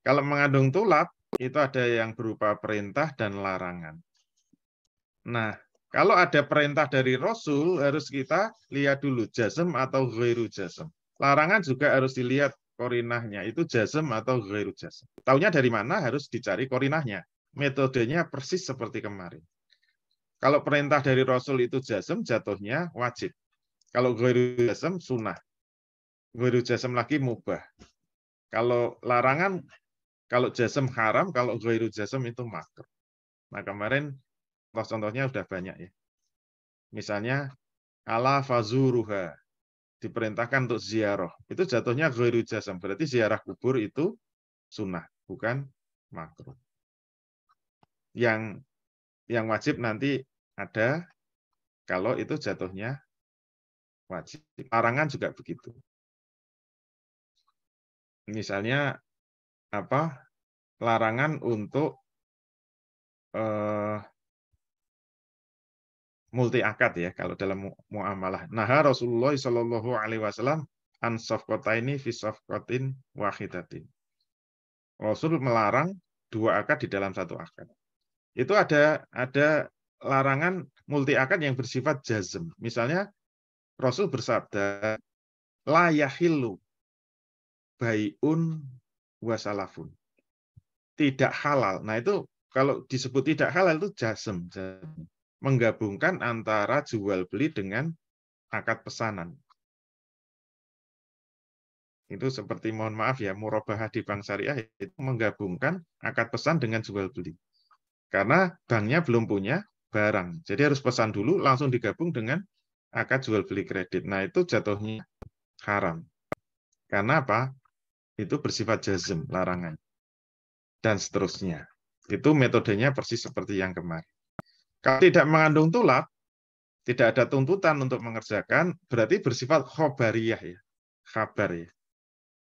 Kalau mengandung tulab, itu ada yang berupa perintah dan larangan. Nah, kalau ada perintah dari Rasul, harus kita lihat dulu jazm atau ghairu jazm. Larangan juga harus dilihat korinahnya, itu jazm atau ghairu jazm. Taunya dari mana? Harus dicari korinahnya. Metodenya persis seperti kemarin. Kalau perintah dari Rasul itu jazm, jatuhnya wajib. Kalau ghairu jazm, sunnah. Ghairu jazm lagi mubah. Kalau larangan, kalau jazm haram, kalau ghairu jazm itu makruh. Nah, kemarin contohnya sudah banyak ya. Misalnya, ala fazuruha, diperintahkan untuk ziarah. Itu jatuhnya ghairu jazm. Berarti ziarah kubur itu sunnah, bukan makruh. Yang wajib nanti ada, kalau itu jatuhnya wajib. Larangan juga begitu. Misalnya apa? Larangan untuk multi akad ya kalau dalam muamalah. Nah, Rasulullah Shallallahu alaihi wasallam an safqataini fi safqatin wahidatin. Rasul melarang 2 akad di dalam 1 akad. Itu ada larangan multi akad yang bersifat jazm. Misalnya Rasul bersabda la yahillu bai'un wa salafun. Tidak halal. Nah, itu kalau disebut tidak halal itu jazm. Menggabungkan antara jual beli dengan akad pesanan. Itu seperti, mohon maaf ya, murabahah di bank syariah itu menggabungkan akad pesan dengan jual beli. Karena banknya belum punya barang. Jadi harus pesan dulu langsung digabung dengan akad jual beli kredit. Nah, itu jatuhnya haram. Karena apa? Itu bersifat jazm, larangan. Dan seterusnya. Itu metodenya persis seperti yang kemarin. Kalau tidak mengandung tulab, tidak ada tuntutan untuk mengerjakan, berarti bersifat khobariyah ya. Khabar ya.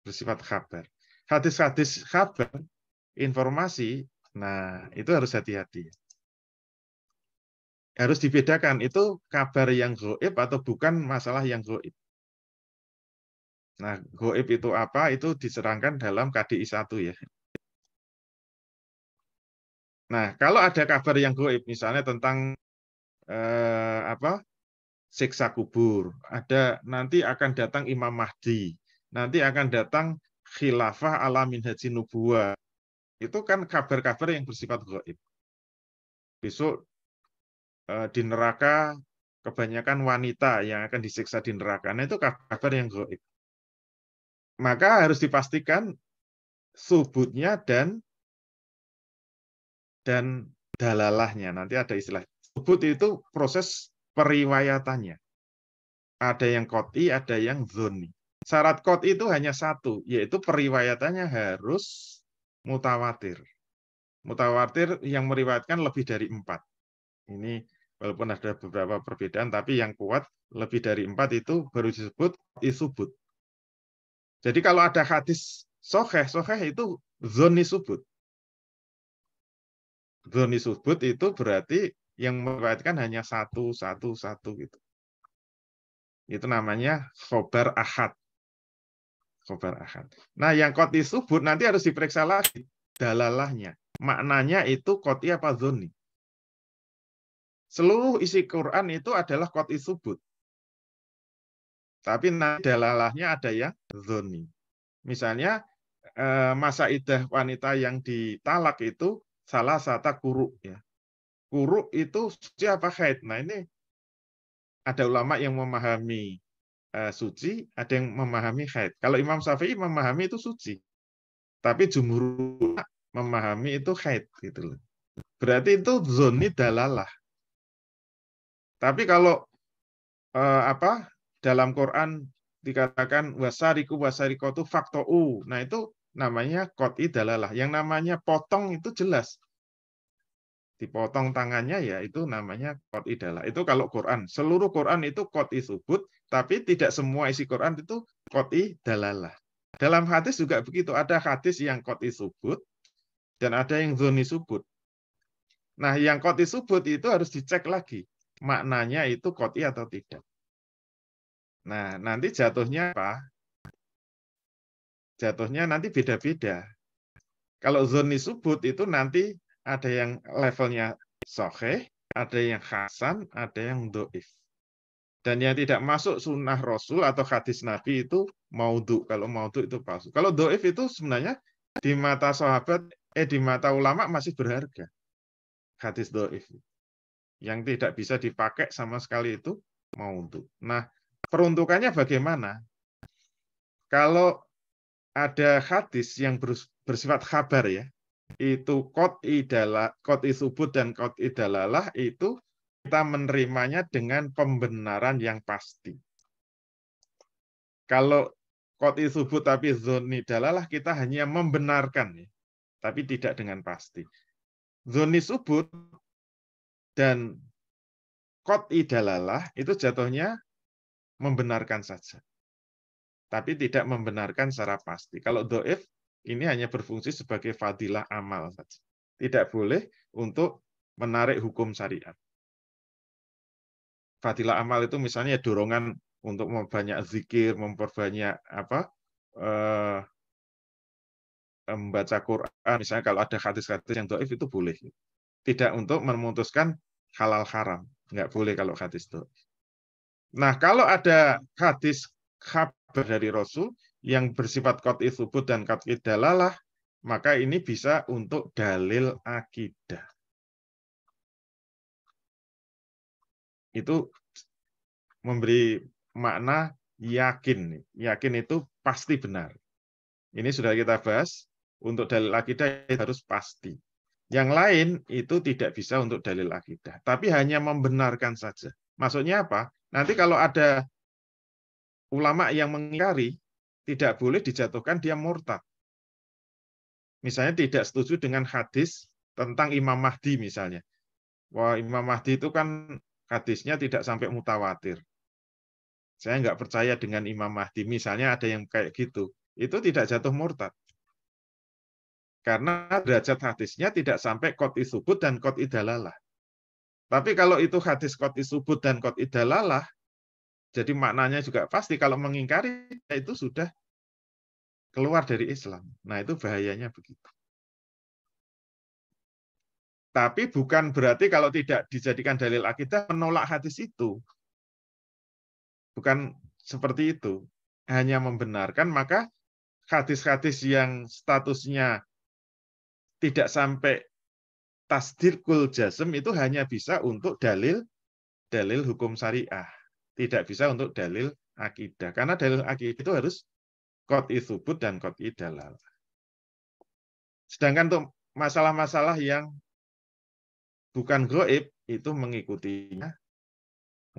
Bersifat khabar. Hadis-hadis khabar, informasi, nah itu harus hati-hati. Harus dibedakan, itu kabar yang gaib atau bukan masalah yang gaib. Nah, gaib itu apa? Itu diserangkan dalam KDI 1 ya. Nah, kalau ada kabar yang gaib, misalnya tentang siksa kubur, ada nanti akan datang Imam Mahdi, nanti akan datang khilafah ala minhaji nubuwah. Itu kan kabar-kabar yang bersifat gaib. Besok di neraka kebanyakan wanita yang akan disiksa di neraka. Nah, itu kabar yang gaib. Maka harus dipastikan subutnya dan dalalahnya. Nanti ada istilah. Subut itu proses periwayatannya. Ada yang qot'i, ada yang dzonni. Syarat qot'i itu hanya satu, yaitu periwayatannya harus mutawatir. Mutawatir yang meriwayatkan lebih dari 4. Ini walaupun ada beberapa perbedaan, tapi yang kuat lebih dari 4 itu baru disebut isubut. Jadi kalau ada hadis soheh itu dzonni subut. Dzonni subut itu berarti yang meriwayatkan hanya satu gitu. Itu namanya khobar ahad. Khobar ahad. Nah, yang qot'i subut nanti harus diperiksa lagi dalalahnya. Maknanya itu qot'i apa dzonni. Seluruh isi Quran itu adalah qot'i subut. Tapi nanti dalalahnya ada yang dzonni. Misalnya masa iddah wanita yang ditalak itu salah satu kuruk ya. Kuruk itu suci apa haid. Nah, ini ada ulama yang memahami suci, ada yang memahami haid. Kalau Imam Syafi'i memahami itu suci. Tapi jumhur memahami itu haid gitu loh. Berarti itu dzonni dalalah. Tapi kalau dalam Quran dikatakan wasariku wasarikotu faktou. Nah, itu namanya qot'i dalalah. Yang namanya potong itu jelas. Dipotong tangannya ya itu namanya qot'i dalalah. Itu kalau Quran. Seluruh Quran itu qot'i subut, tapi tidak semua isi Quran itu qot'i dalalah. Dalam hadis juga begitu. Ada hadis yang qot'i subut dan ada yang dzonni subut. Nah, yang qot'i subut itu harus dicek lagi. Maknanya itu qot'i atau tidak. Nah, nanti jatuhnya apa? Jatuhnya nanti beda-beda. Kalau dzonni subut itu nanti ada yang levelnya sahih, ada yang hasan, ada yang dhaif. Dan yang tidak masuk sunnah Rasul atau hadis Nabi itu maudhu. Kalau maudhu itu palsu. Kalau dhaif itu sebenarnya di mata sahabat, di mata ulama masih berharga. Hadis dhaif. Yang tidak bisa dipakai sama sekali itu maudhu. Nah, peruntukannya bagaimana? Kalau ada hadis yang bersifat khabar ya, itu qot'i subut dan qot'i dalalah itu kita menerimanya dengan pembenaran yang pasti. Kalau qot'i subut tapi dzonni dalalah kita hanya membenarkan ya, tapi tidak dengan pasti. Dzonni subut dan qot'i dalalah itu jatuhnya membenarkan saja. Tapi tidak membenarkan secara pasti. Kalau dhaif ini hanya berfungsi sebagai fadilah amal saja. Tidak boleh untuk menarik hukum syariat. Fadilah amal itu misalnya dorongan untuk memperbanyak zikir, memperbanyak membaca Quran. Misalnya kalau ada hadis-hadis yang dhaif itu boleh. Tidak untuk memutuskan halal haram. Nggak boleh kalau hadis dhaif. Nah, kalau ada hadis khabar dari Rasul yang bersifat qot'i subut dan qot'i dalalah, maka ini bisa untuk dalil akidah. Itu memberi makna yakin. Yakin itu pasti benar. Ini sudah kita bahas, untuk dalil akidah harus pasti. Yang lain itu tidak bisa untuk dalil akidah, tapi hanya membenarkan saja. Maksudnya apa? Nanti kalau ada ulama yang mengingkari tidak boleh dijatuhkan dia murtad. Misalnya tidak setuju dengan hadis tentang Imam Mahdi misalnya. Wah, Imam Mahdi itu kan hadisnya tidak sampai mutawatir. Saya nggak percaya dengan Imam Mahdi. Misalnya ada yang kayak gitu. Itu tidak jatuh murtad. Karena derajat hadisnya tidak sampai qot'i tsubut dan qot'i dalalah. Tapi kalau itu hadis qot'i tsubut dan qot'i dalalah, jadi maknanya juga pasti. Kalau mengingkari, itu sudah keluar dari Islam. Nah, itu bahayanya begitu. Tapi bukan berarti kalau tidak dijadikan dalil akidah menolak hadis itu. Bukan seperti itu. Hanya membenarkan, maka hadis-hadis yang statusnya tidak sampai tasdirkul jazm itu hanya bisa untuk dalil hukum syariah. Tidak bisa untuk dalil akidah. Karena dalil akidah itu harus qot'i tsubut dan qot'i dalal. Sedangkan untuk masalah-masalah yang bukan gaib itu mengikutinya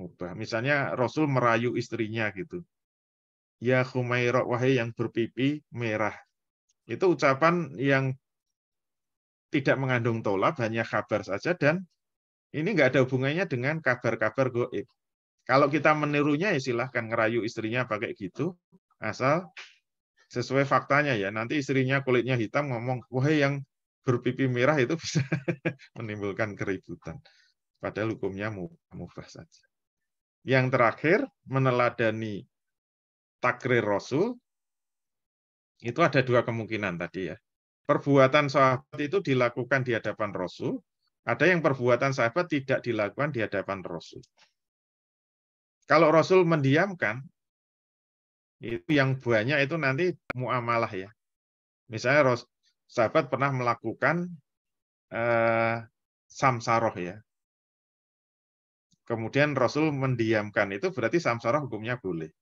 mubah. Misalnya Rasul merayu istrinya gitu. Ya Khumairah, wahai yang berpipi merah. Itu ucapan yang tidak mengandung tolab, hanya kabar saja, dan ini nggak ada hubungannya dengan kabar-kabar gaib. Kalau kita menirunya ya silahkan ngerayu istrinya pakai gitu, asal sesuai faktanya ya. Nanti istrinya kulitnya hitam ngomong, wahai yang berpipi merah, itu bisa menimbulkan keributan. Padahal hukumnya mubah saja. Yang terakhir, meneladani takrir Rasul, itu ada dua kemungkinan tadi ya. Perbuatan sahabat itu dilakukan di hadapan Rasul, ada yang perbuatan sahabat tidak dilakukan di hadapan Rasul. Kalau Rasul mendiamkan, itu yang banyak itu nanti muamalah ya. Misalnya sahabat pernah melakukan samsaroh ya. Kemudian Rasul mendiamkan, itu berarti samsaroh hukumnya boleh.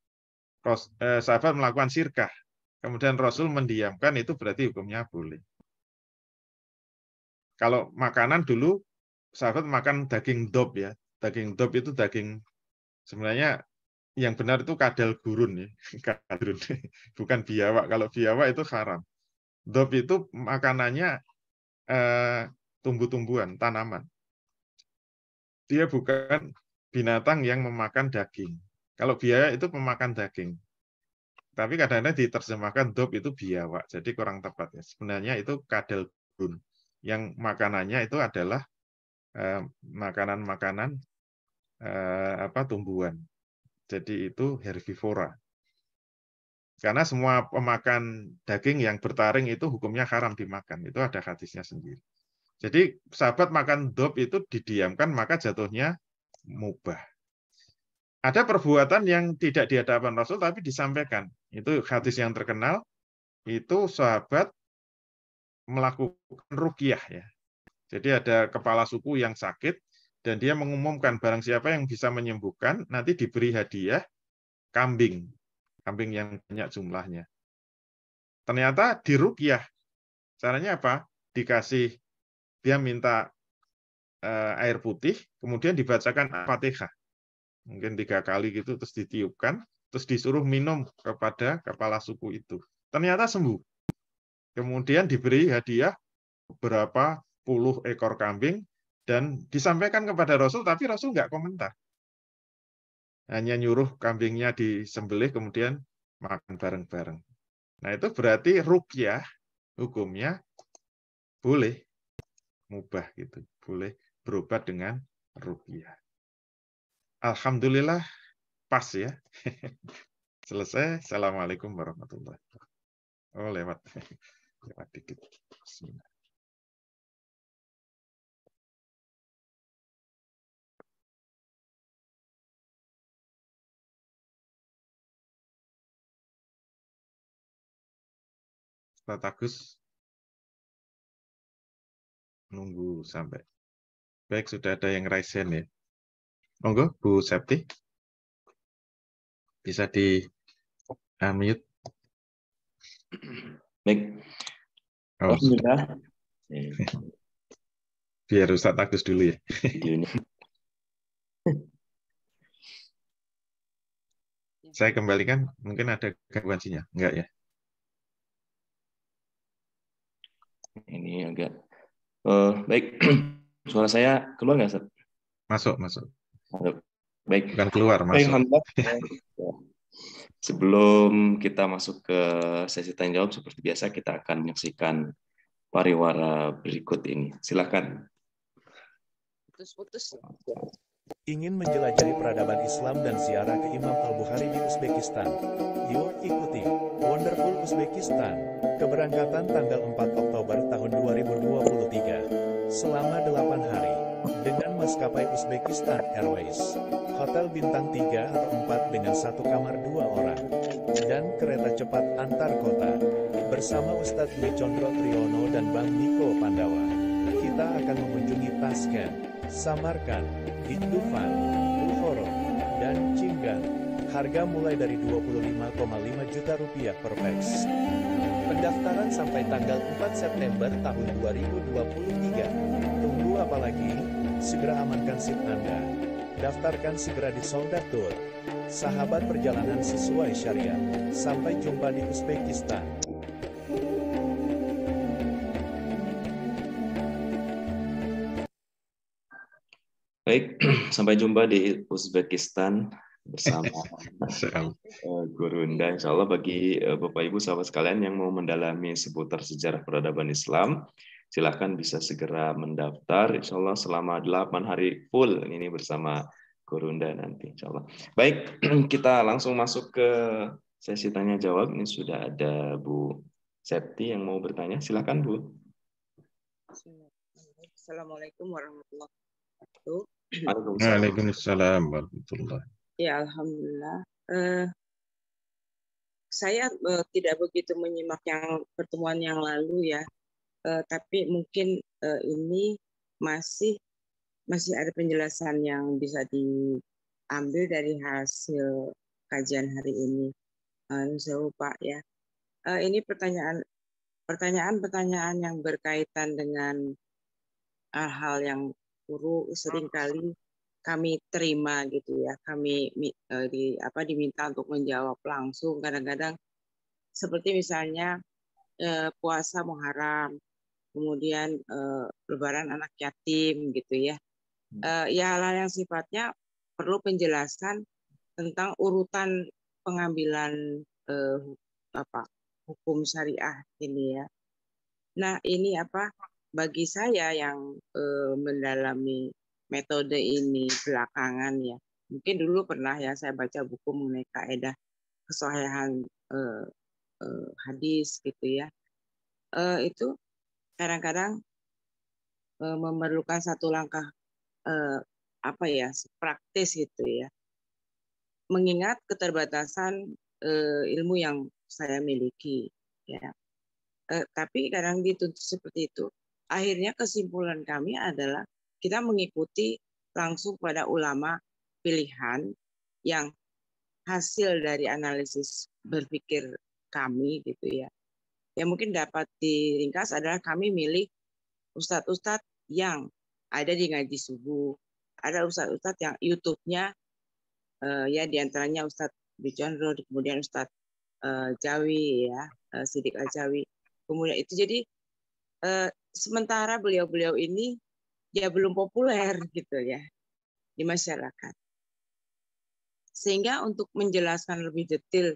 Sahabat melakukan sirkah, kemudian Rasul mendiamkan, itu berarti hukumnya boleh. Kalau makanan dulu, sahabat makan daging dob ya. Daging dob itu daging, sebenarnya yang benar itu kadal gurun ya. Kadrun. Bukan biawak. Kalau biawak itu haram. Dob itu makanannya tumbuh-tumbuhan, tanaman. Dia bukan binatang yang memakan daging. Kalau biawak itu pemakan daging. Tapi kadang-kadang diterjemahkan dob itu biawak, jadi kurang tepat ya. Sebenarnya itu kadal gurun. Yang makanannya itu adalah makanan-makanan tumbuhan. Jadi itu herbivora. Karena semua pemakan daging yang bertaring itu hukumnya haram dimakan. Itu ada hadisnya sendiri. Jadi sahabat makan dob itu didiamkan, maka jatuhnya mubah. Ada perbuatan yang tidak di hadapan Rasul tapi disampaikan. Itu hadis yang terkenal. Itu sahabat melakukan ruqyah ya. Jadi ada kepala suku yang sakit dan dia mengumumkan barang siapa yang bisa menyembuhkan nanti diberi hadiah kambing. Kambing yang banyak jumlahnya. Ternyata diruqyah. Caranya apa? Dikasih, dia minta air putih, kemudian dibacakan Al-Fatihah. Mungkin 3 kali gitu, terus ditiupkan, terus disuruh minum kepada kepala suku itu. Ternyata sembuh. Kemudian diberi hadiah beberapa puluh ekor kambing, dan disampaikan kepada Rasul, tapi Rasul nggak komentar. Hanya nyuruh kambingnya disembelih, kemudian makan bareng-bareng. Nah, itu berarti ruqyah hukumnya boleh mubah gitu, boleh berobat dengan ruqyah. Alhamdulillah pas ya. Selesai. Assalamualaikum warahmatullahi wabarakatuh. Oh, lewat dikit. Bismillah. Ustaz Agus nunggu sampai. Baik, sudah ada yang raise hand ya. Monggo, Bu Septi. Bisa di unmute. Baik. Oh, Alhamdulillah. Biar Ustaz Agus dulu ya. Saya kembalikan, mungkin ada gangguan sinyal. Enggak ya? Ini agak baik. Suara saya keluar nggak, Ustaz? Masuk, masuk. Baik. Bukan keluar, Baik, masuk. alhamdulillah. Sebelum kita masuk ke sesi tanya jawab, seperti biasa kita akan menyaksikan pariwara berikut ini. Silakan. Putus-putus. Ingin menjelajahi peradaban Islam dan ziarah ke Imam Al-Bukhari di Uzbekistan? Yuk ikuti Wonderful Uzbekistan. Keberangkatan tanggal 4 Oktober tahun 2023. Selama 8 hari. Dengan maskapai Uzbekistan Airways. Hotel bintang 3 atau 4 dengan 1 kamar 2 orang. Dan kereta cepat antar kota. Bersama Ustadz Dwi Condro Triyono dan Bang Niko Pandawa. Kita akan mengunjungi Tashkent, Samarkand, Dufan, Bukhara, dan Chinggan. Harga mulai dari 25,5 juta rupiah per pax. Pendaftaran sampai tanggal 4 September tahun 2023. Tunggu apa lagi? Segera amankan SIM Anda. Daftarkan segera di Soldatur. Sahabat perjalanan sesuai syariat. Sampai jumpa di Uzbekistan. Baik, sampai jumpa di Uzbekistan bersama Gurunda. Insya Allah bagi Bapak Ibu sahabat sekalian yang mau mendalami seputar sejarah peradaban Islam, silakan bisa segera mendaftar. Insya Allah selama 8 hari full ini bersama Gurunda nanti. Insya Allah. Baik, kita langsung masuk ke sesi tanya jawab. Ini sudah ada Bu Septi yang mau bertanya. Silakan Bu. Assalamualaikum warahmatullahi wabarakatuh. Waalaikumsalam warahmatullahi. Ya, alhamdulillah. Saya tidak begitu menyimak yang pertemuan yang lalu ya, tapi mungkin ini masih ada penjelasan yang bisa diambil dari hasil kajian hari ini. Saya lupa ya. Ini pertanyaan yang berkaitan dengan hal yang seringkali kami terima gitu ya, kami diminta untuk menjawab langsung. Kadang-kadang seperti misalnya puasa Muharram, kemudian Lebaran anak yatim gitu ya. Ya hal-hal yang sifatnya perlu penjelasan tentang urutan pengambilan hukum syariah ini ya. Nah ini bagi saya yang mendalami metode ini belakangan ya, mungkin dulu pernah ya saya baca buku mengenai kaidah kesohihan hadis gitu ya, itu kadang-kadang memerlukan satu langkah praktis gitu ya, mengingat keterbatasan ilmu yang saya miliki ya. Tapi kadang dituntut seperti itu. Akhirnya kesimpulan kami adalah kita mengikuti langsung pada ulama pilihan yang hasil dari analisis berpikir kami gitu ya. Yang mungkin dapat diringkas adalah kami milih ustadz-ustadz yang ada di ngaji subuh. Ada ustadz-ustadz yang YouTube-nya ya diantaranya Ustadz Bicondro, kemudian Ustadz Jawi ya, Sidik Al-Jawi. Kemudian itu jadi sementara beliau-beliau ini ya belum populer gitu ya di masyarakat. Sehingga untuk menjelaskan lebih detail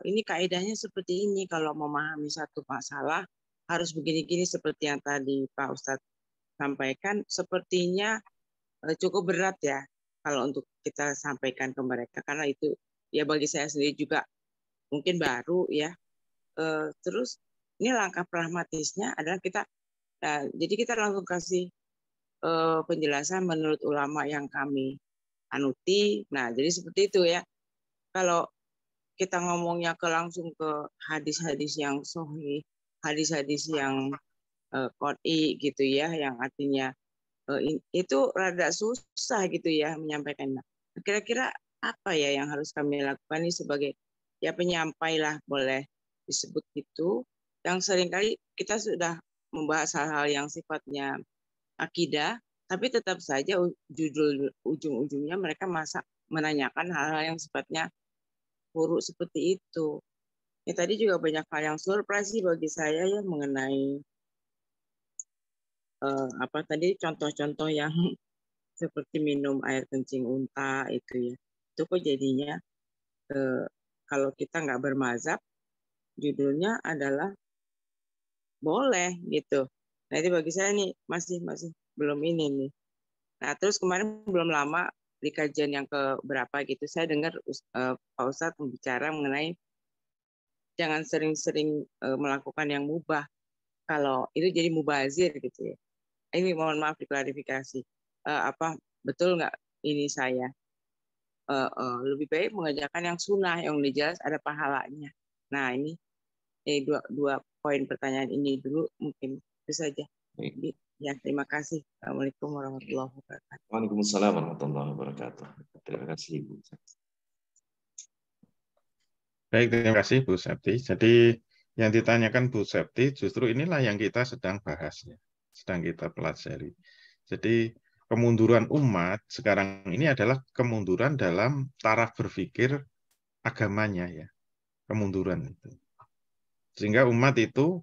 ini kaidahnya seperti ini, kalau memahami satu masalah harus begini-gini seperti yang tadi Pak Ustadz sampaikan, sepertinya cukup berat ya kalau untuk kita sampaikan ke mereka, karena itu ya bagi saya sendiri juga mungkin baru ya. Terus ini langkah pragmatisnya adalah jadi kita langsung kasih penjelasan menurut ulama yang kami anuti. Nah, jadi seperti itu ya. Kalau kita ngomongnya langsung ke hadis-hadis yang sahih, hadis-hadis yang qot'i gitu ya, yang artinya itu rada susah gitu ya menyampaikannya. Kira-kira apa ya yang harus kami lakukan ini sebagai ya penyampai lah, boleh disebut gitu, yang seringkali kita sudah membahas hal-hal yang sifatnya akidah, tapi tetap saja ujung-ujungnya mereka menanyakan hal-hal yang sifatnya buruk seperti itu. Ya tadi juga banyak hal yang surprise sih bagi saya ya mengenai apa tadi contoh-contoh yang seperti minum air kencing unta itu ya. Itu kok jadinya kalau kita nggak bermazhab, judulnya adalah boleh gitu. Nah itu bagi saya nih masih belum ini nih. Nah terus kemarin belum lama di kajian yang keberapa gitu saya dengar Pak Ustadz berbicara mengenai jangan sering-sering melakukan yang mubah. Kalau itu jadi mubazir gitu ya. Ini mohon maaf diklarifikasi. Apa betul nggak ini saya? Lebih baik mengerjakan yang sunnah yang udah jelas ada pahalanya. Nah ini dua poin pertanyaan ini dulu mungkin itu saja. Ya terima kasih. Assalamualaikum warahmatullahi wabarakatuh. Waalaikumsalam warahmatullahi wabarakatuh. Terima kasih Ibu. Baik, terima kasih Bu Septi. Jadi yang ditanyakan Bu Septi justru inilah yang kita sedang bahas, ya, sedang kita pelajari. Jadi kemunduran umat sekarang ini adalah kemunduran dalam taraf berpikir agamanya, ya, kemunduran itu. Sehingga umat itu,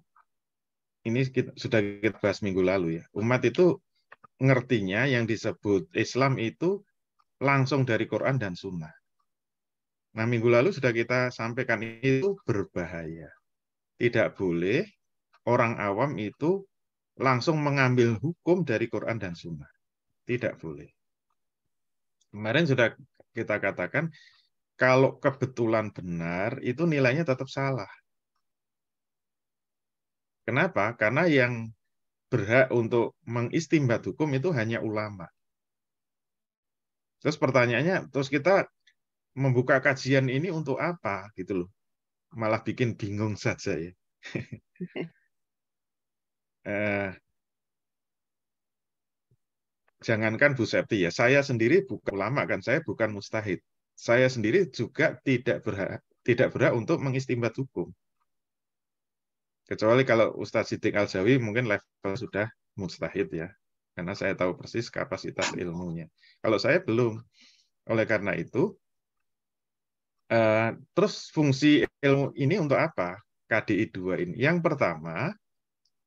ini sudah kita bahas minggu lalu ya, umat itu ngertinya yang disebut Islam itu langsung dari Quran dan Sunnah. Nah, minggu lalu sudah kita sampaikan itu berbahaya. Tidak boleh orang awam itu langsung mengambil hukum dari Quran dan Sunnah. Tidak boleh. Kemarin sudah kita katakan, kalau kebetulan benar, itu nilainya tetap salah. Kenapa? Karena yang berhak untuk mengistimbat hukum itu hanya ulama. Terus pertanyaannya, terus kita membuka kajian ini untuk apa? Gitu loh. Malah bikin bingung saja ya. Jangankan Bu Septi ya, saya sendiri bukan ulama kan, saya bukan mustahid. Saya sendiri juga tidak berhak untuk mengistimbat hukum. Kecuali kalau Ustadz Siddiq Al-Jawi mungkin level sudah mustahid ya, karena saya tahu persis kapasitas ilmunya. Kalau saya belum. Oleh karena itu, terus fungsi ilmu ini untuk apa? KDI 2 ini. Yang pertama,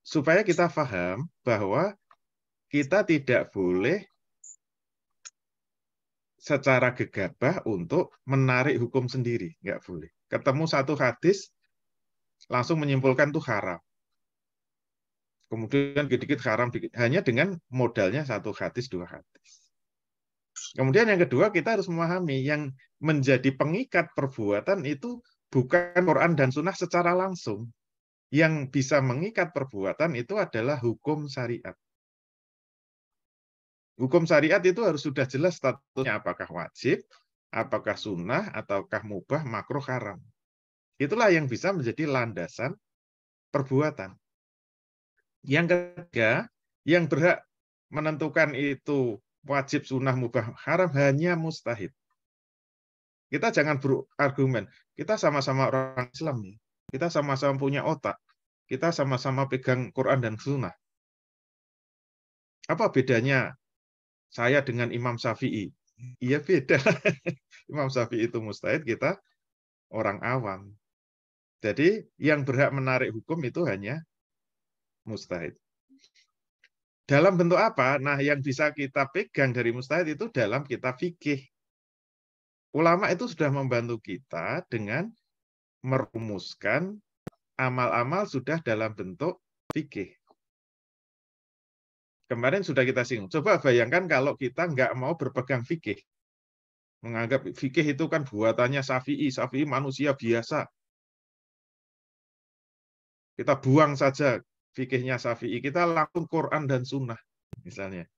supaya kita paham bahwa kita tidak boleh secara gegabah untuk menarik hukum sendiri. Nggak boleh. Ketemu satu hadis, langsung menyimpulkan itu haram. Kemudian dikit-dikit haram, hanya dengan modalnya satu hadis, dua hadis. Kemudian yang kedua, kita harus memahami yang menjadi pengikat perbuatan itu bukan Quran dan Sunnah secara langsung. Yang bisa mengikat perbuatan itu adalah hukum syariat. Hukum syariat itu harus sudah jelas statusnya apakah wajib, apakah sunnah, ataukah mubah, makruh, haram. Itulah yang bisa menjadi landasan perbuatan. Yang ketiga, yang berhak menentukan itu wajib, sunnah, mubah, haram hanya mustahid. Kita jangan berargumen, kita sama-sama orang Islam, kita sama-sama punya otak, kita sama-sama pegang Quran dan sunnah. Apa bedanya saya dengan Imam Syafi'i? Iya beda. Imam Syafi'i itu mustahid, kita orang awam. Jadi yang berhak menarik hukum itu hanya mustahid. Dalam bentuk apa? Nah, yang bisa kita pegang dari mustahid itu dalam kitab fikih. Ulama itu sudah membantu kita dengan merumuskan amal-amal sudah dalam bentuk fikih. Kemarin sudah kita singgung. Coba bayangkan kalau kita nggak mau berpegang fikih. Menganggap fikih itu kan buatannya Syafi'i. Syafi'i manusia biasa. Kita buang saja fikihnya Syafi'i. Kita langsung Quran dan Sunnah. Misalnya.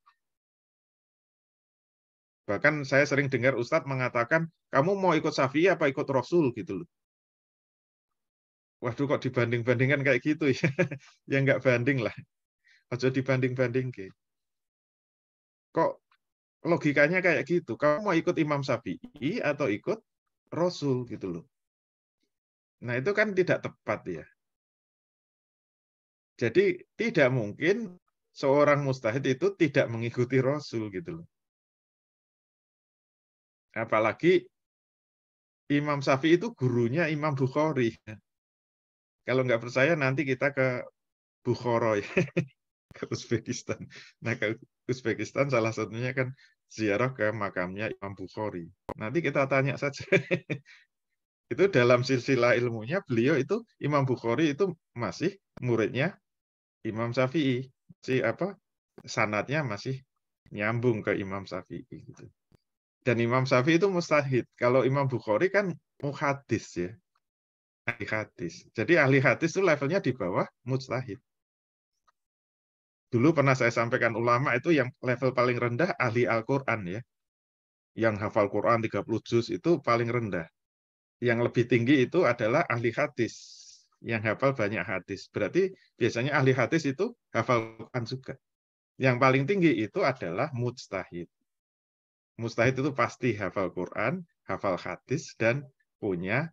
Bahkan saya sering dengar Ustadz mengatakan, kamu mau ikut Syafi'i apa ikut Rasul? Gitu loh. Waduh, kok dibanding-bandingkan kayak gitu ya? Ya nggak banding lah. Aja dibanding-banding. Kok logikanya kayak gitu? Kamu mau ikut Imam Syafi'i atau ikut Rasul gitu loh. Nah, itu kan tidak tepat ya. Jadi tidak mungkin seorang mustahid itu tidak mengikuti Rasul gitu loh. Apalagi Imam Syafi'i itu gurunya Imam Bukhari. Kalau nggak percaya nanti kita ke Bukhara, ke Uzbekistan. Nah, ke Uzbekistan salah satunya kan ziarah ke makamnya Imam Bukhari. Nanti kita tanya saja. Itu dalam silsilah ilmunya beliau itu Imam Bukhari itu masih muridnya Imam Syafi'i. Sanadnya masih nyambung ke Imam Syafi'i gitu. Dan Imam Syafi'i itu mustahid. Kalau Imam Bukhari kan muhadis ya. Ahli hadis. Jadi ahli hadis itu levelnya di bawah mujtahid. Dulu pernah saya sampaikan ulama itu yang level paling rendah ahli Al-Qur'an ya. Yang hafal Quran 30 juz itu paling rendah. Yang lebih tinggi itu adalah ahli hadis, yang hafal banyak hadis. Berarti biasanya ahli hadis itu hafal Quran juga. Yang paling tinggi itu adalah mujtahid. Mujtahid itu pasti hafal Quran, hafal hadis, dan punya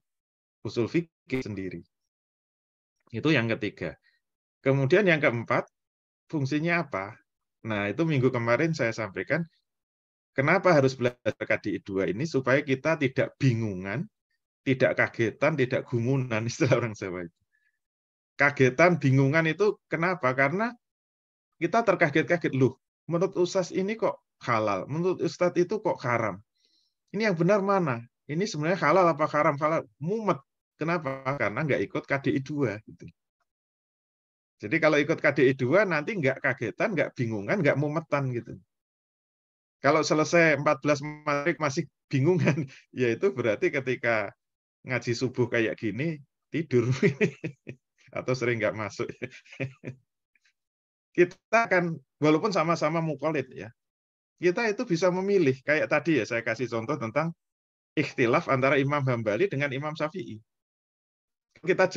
usul fikih sendiri. Itu yang ketiga. Kemudian yang keempat, fungsinya apa? Nah, itu minggu kemarin saya sampaikan, kenapa harus belajar KDI 2 ini, supaya kita tidak bingungan, tidak kagetan, tidak gumunan, istilah orang Jawa itu. Kagetan, bingungan itu kenapa? Karena kita terkaget-kaget, loh, menurut Ustaz ini kok halal, menurut Ustaz itu kok haram. Ini yang benar mana? Ini sebenarnya halal apa haram? Halal. Mumet. Kenapa? Karena nggak ikut KDI 2. Gitu. Jadi kalau ikut KDI 2, nanti nggak kagetan, nggak bingungan, nggak mumetan. Gitu. Kalau selesai 14 matrik masih bingungan, ya itu berarti ketika ngaji subuh kayak gini, tidur. Atau sering nggak masuk. Kita akan, walaupun sama-sama mukallid ya, kita itu bisa memilih. Kayak tadi ya, saya kasih contoh tentang ikhtilaf antara Imam Hambali dengan Imam Syafi'i. Kita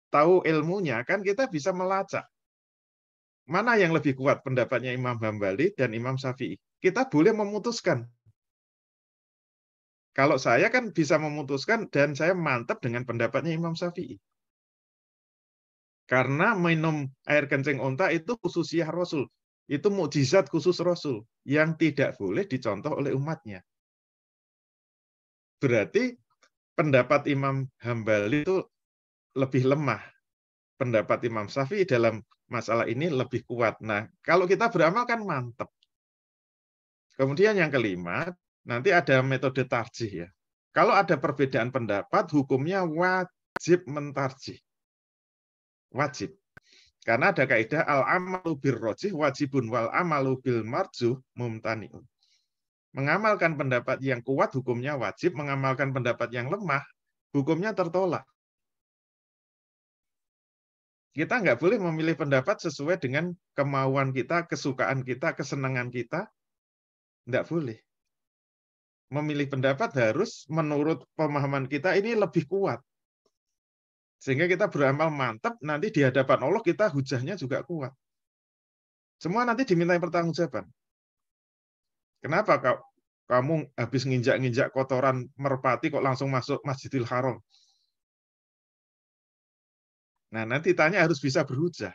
tahu ilmunya, kan kita bisa melacak. Mana yang lebih kuat pendapatnya Imam Hambali dan Imam Syafi'i. Kita boleh memutuskan. Kalau saya kan bisa memutuskan dan saya mantap dengan pendapatnya Imam Syafi'i. Karena minum air kencing unta itu khususiyah Rasul. Itu mukjizat khusus Rasul yang tidak boleh dicontoh oleh umatnya. Berarti pendapat Imam Hambali itu lebih lemah. Pendapat Imam Syafi'i dalam masalah ini lebih kuat. Nah, kalau kita beramal kan mantap. Kemudian yang kelima, nanti ada metode tarjih ya. Kalau ada perbedaan pendapat, hukumnya wajib mentarjih. Wajib. Karena ada kaidah al-amalu birrajih wajibun wal amalu bil marjuh mumtani'un. Mengamalkan pendapat yang kuat hukumnya wajib, mengamalkan pendapat yang lemah hukumnya tertolak. Kita nggak boleh memilih pendapat sesuai dengan kemauan kita, kesukaan kita, kesenangan kita. Nggak boleh. Memilih pendapat harus menurut pemahaman kita ini lebih kuat. Sehingga kita beramal mantap, nanti di hadapan Allah kita hujahnya juga kuat. Semua nanti dimintai pertanggungjawaban. Kenapa kamu habis nginjak-nginjak kotoran merpati kok langsung masuk Masjidil Haram? Nah, nanti tanya harus bisa berhujah.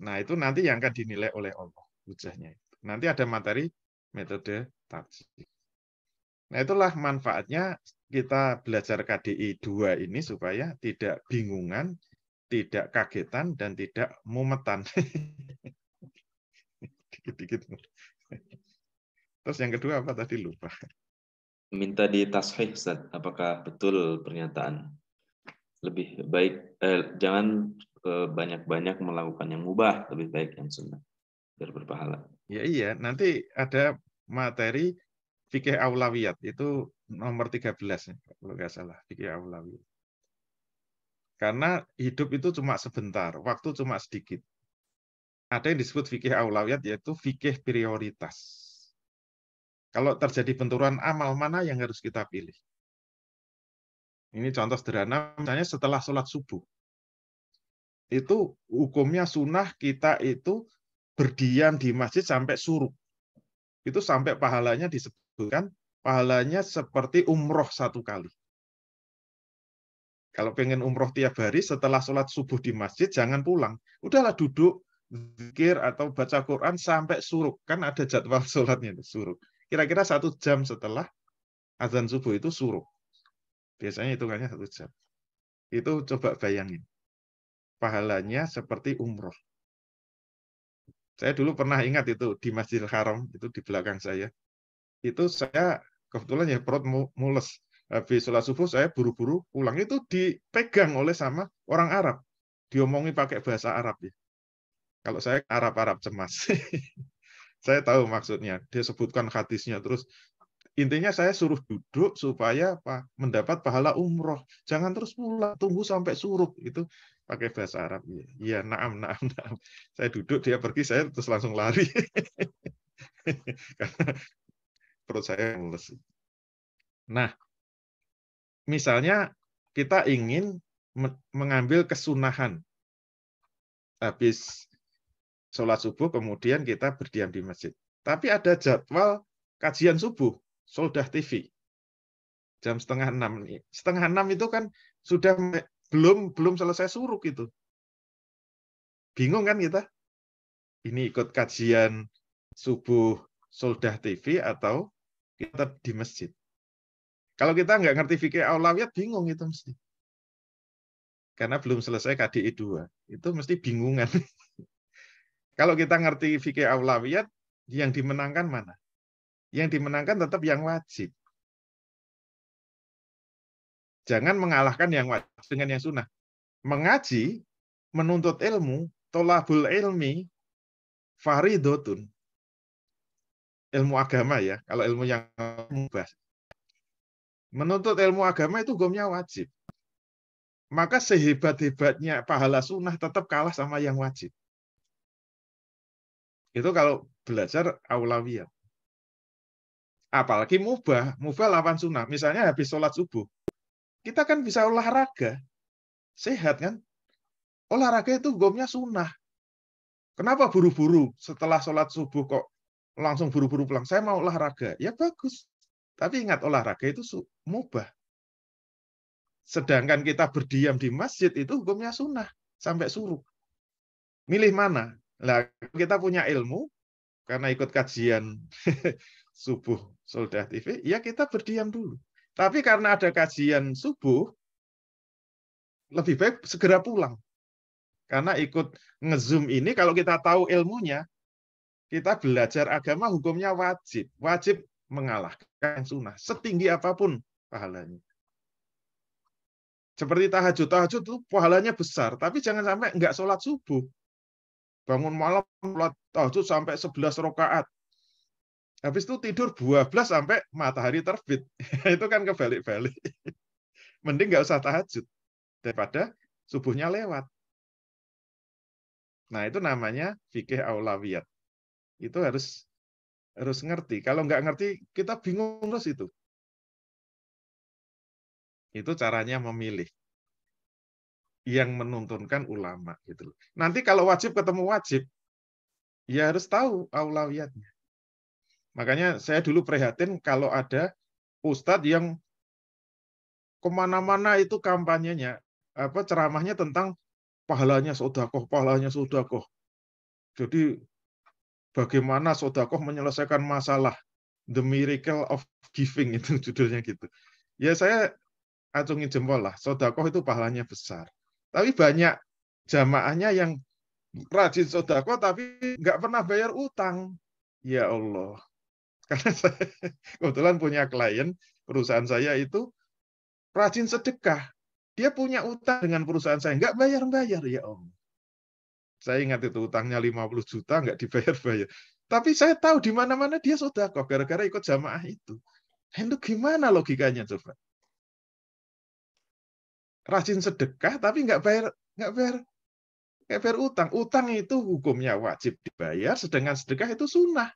Nah, itu nanti yang akan dinilai oleh Allah, hujahnya. Nanti ada materi metode tarjih. Nah, itulah manfaatnya kita belajar KDI 2 ini supaya tidak bingungan, tidak kagetan, dan tidak mumetan. Dikit-dikit. Terus yang kedua apa tadi lupa. Minta ditashih, Ustaz. Apakah betul pernyataan lebih baik jangan banyak-banyak melakukan yang mubah, lebih baik yang sunnah biar berpahala. Ya iya, nanti ada materi fikih aulawiyat itu nomor 13 kalau nggak salah, fikih aulawiyat. Karena hidup itu cuma sebentar, waktu cuma sedikit. Ada yang disebut fikih aulawiyat yaitu fikih prioritas. Kalau terjadi benturan amal mana yang harus kita pilih? Ini contoh sederhana, misalnya setelah sholat subuh. Itu hukumnya sunnah kita itu berdiam di masjid sampai suruk. Itu sampai pahalanya disebutkan, pahalanya seperti umroh 1 kali. Kalau pengen umroh tiap hari, setelah sholat subuh di masjid, jangan pulang. Udahlah duduk, zikir atau baca Quran sampai suruk. Kan ada jadwal sholatnya, suruk. Kira-kira 1 jam setelah azan subuh itu suruk. Biasanya hitungannya 1 jam. Itu coba bayangin. Pahalanya seperti umroh. Saya dulu pernah ingat itu di Masjidil Haram, itu di belakang saya. Itu saya kebetulan ya perut mules. Habis sholat subuh saya buru-buru pulang, itu dipegang oleh sama orang Arab. Diomongi pakai bahasa Arab ya. Kalau saya Arab-Arab cemas. Saya tahu maksudnya. Dia sebutkan hadisnya terus. Intinya saya suruh duduk supaya mendapat pahala umroh. Jangan terus pulang, tunggu sampai suruh. Itu pakai bahasa Arab. Iya, naam. Saya duduk, dia pergi, saya terus langsung lari. Karena perut saya mules. Nah, misalnya kita ingin mengambil kesunahan. Habis sholat subuh, kemudian kita berdiam di masjid. Tapi ada jadwal kajian subuh. Soldah TV jam 5:30. 5:30 itu kan sudah belum selesai suruk itu. Bingung kan kita? Ini ikut kajian subuh Soldah TV atau kita di masjid? Kalau kita nggak ngerti fikih aulawiyat, bingung itu mesti. Karena belum selesai KDI 2. Itu mesti bingungan. Kalau kita ngerti fikih aulawiyat, yang dimenangkan mana? Yang dimenangkan tetap yang wajib. Jangan mengalahkan yang wajib dengan yang sunnah. Mengaji, menuntut ilmu, tolabul ilmi, faridotun. Ilmu agama ya, kalau ilmu yang mubah. Menuntut ilmu agama itu hukumnya wajib. Maka sehebat-hebatnya pahala sunnah tetap kalah sama yang wajib. Itu kalau belajar aulawiyat. Apalagi mubah lawan sunnah. Misalnya habis sholat subuh, kita kan bisa olahraga. Sehat kan? Olahraga itu hukumnya sunnah. Kenapa buru-buru setelah sholat subuh kok langsung buru-buru pulang? Saya mau olahraga. Ya bagus. Tapi ingat, olahraga itu mubah. Sedangkan kita berdiam di masjid itu hukumnya sunnah. Sampai suruh. Milih mana? Nah, kita punya ilmu, karena ikut kajian subuh Soldah TV, ya kita berdiam dulu. Tapi karena ada kajian subuh, lebih baik segera pulang. Karena ikut nge-zoom ini, kalau kita tahu ilmunya, kita belajar agama hukumnya wajib. Wajib mengalahkan sunnah. Setinggi apapun pahalanya. Seperti tahajud. Tahajud itu pahalanya besar. Tapi jangan sampai nggak sholat subuh. Bangun malam, sholat tahajud sampai 11 rakaat. Habis itu tidur 12 sampai matahari terbit. Itu kan kebalik-balik. Mending nggak usah tahajud. Daripada subuhnya lewat. Nah, itu namanya fikih aulawiyat. Itu harus ngerti. Kalau nggak ngerti, kita bingung terus itu. Itu caranya memilih. Yang menuntunkan ulama. Gitu. Nanti kalau wajib ketemu wajib, ya harus tahu aulawiyatnya. Makanya saya dulu prihatin kalau ada ustadz yang kemana-mana itu kampanyenya, ceramahnya tentang pahalanya sedekah. Jadi bagaimana sedekah menyelesaikan masalah, The Miracle of Giving itu judulnya gitu. Ya saya acungin jempol lah, sedekah itu pahalanya besar. Tapi banyak jamaahnya yang rajin sedekah tapi nggak pernah bayar utang. Ya Allah. Karena saya kebetulan punya klien, perusahaan saya itu rajin sedekah. Dia punya utang dengan perusahaan saya, nggak bayar-bayar, ya Allah. Saya ingat itu utangnya 50 juta, nggak dibayar-bayar. Tapi saya tahu di mana-mana dia sedekah, gara-gara ikut jamaah itu. Itu gimana logikanya coba? Rajin sedekah, tapi nggak bayar utang. Utang itu hukumnya wajib dibayar, sedangkan sedekah itu sunnah.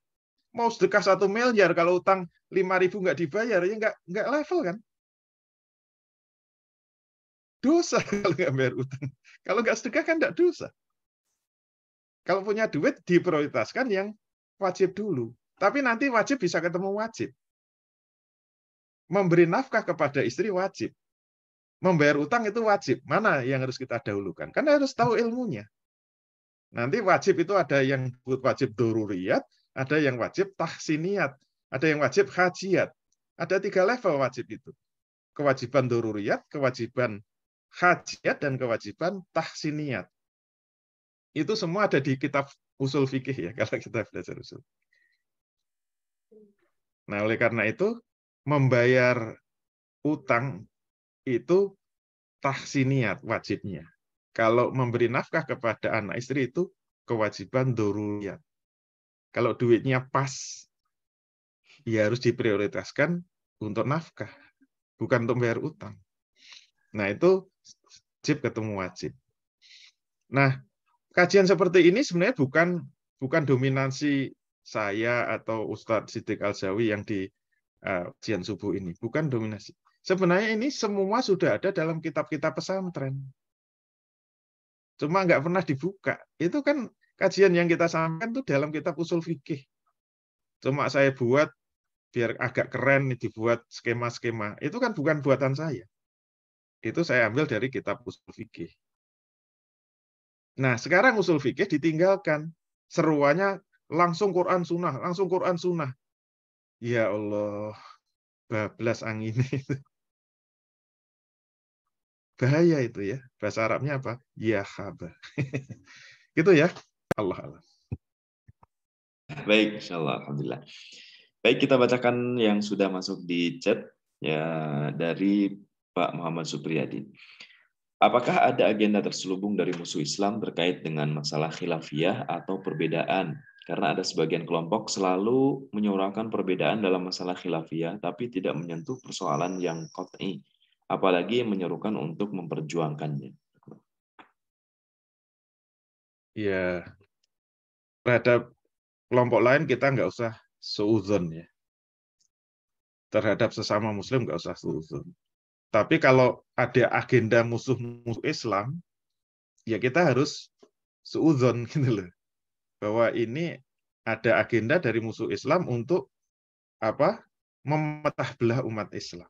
Mau sedekah 1 miliar, kalau utang 5.000 nggak dibayar, ya nggak level kan? Dosa kalau nggak bayar utang. Kalau nggak sedekah kan nggak dosa. Kalau punya duit, diprioritaskan yang wajib dulu. Tapi nanti wajib bisa ketemu wajib. Memberi nafkah kepada istri wajib. Membayar utang itu wajib. Mana yang harus kita dahulukan? Karena harus tahu ilmunya. Nanti wajib itu ada yang wajib doruriyat, ada yang wajib tahsiniyat, ada yang wajib hajiat. Ada 3 level wajib itu. kewajiban daruriyat, kewajiban hajiyat, dan kewajiban tahsiniyat. Itu semua ada di kitab usul fikih ya, kalau kita belajar usul. Nah, oleh karena itu, membayar utang itu tahsiniyat, wajibnya. Kalau memberi nafkah kepada anak istri itu kewajiban daruriyat. Kalau duitnya pas, ya harus diprioritaskan untuk nafkah, bukan untuk bayar utang. Nah, itu wajib ketemu wajib. Nah, kajian seperti ini sebenarnya bukan dominasi saya atau Ustadz Siddiq Al-Zawi yang di kajian subuh ini. Bukan dominasi. Sebenarnya ini semua sudah ada dalam kitab-kitab pesantren. Cuma nggak pernah dibuka. Itu kan kajian yang kita sampaikan itu dalam kitab usul fikih. Cuma saya buat biar agak keren, dibuat skema-skema. Itu kan bukan buatan saya. Itu saya ambil dari kitab usul fikih. Nah, sekarang usul fikih ditinggalkan. Seruannya langsung Quran Sunnah, langsung Quran Sunnah. Ya Allah, bablas angin itu. Bahaya itu ya. Bahasa Arabnya apa? Ya khabar. Gitu ya. Allah. Baik, insyaallah, alhamdulillah. Baik, kita bacakan yang sudah masuk di chat ya dari Pak Muhammad Supriyadi. Apakah ada agenda terselubung dari musuh Islam terkait dengan masalah khilafiyah atau perbedaan? Karena ada sebagian kelompok selalu menyorakan perbedaan dalam masalah khilafiyah, tapi tidak menyentuh persoalan yang qat'i, apalagi menyerukan untuk memperjuangkannya. Ya, terhadap kelompok lain kita nggak usah suudzon ya. Terhadap sesama Muslim nggak usah suudzon. Tapi kalau ada agenda musuh-musuh Islam, ya kita harus suudzon gitu loh. Bahwa ini ada agenda dari musuh Islam untuk apa? Memecah belah umat Islam.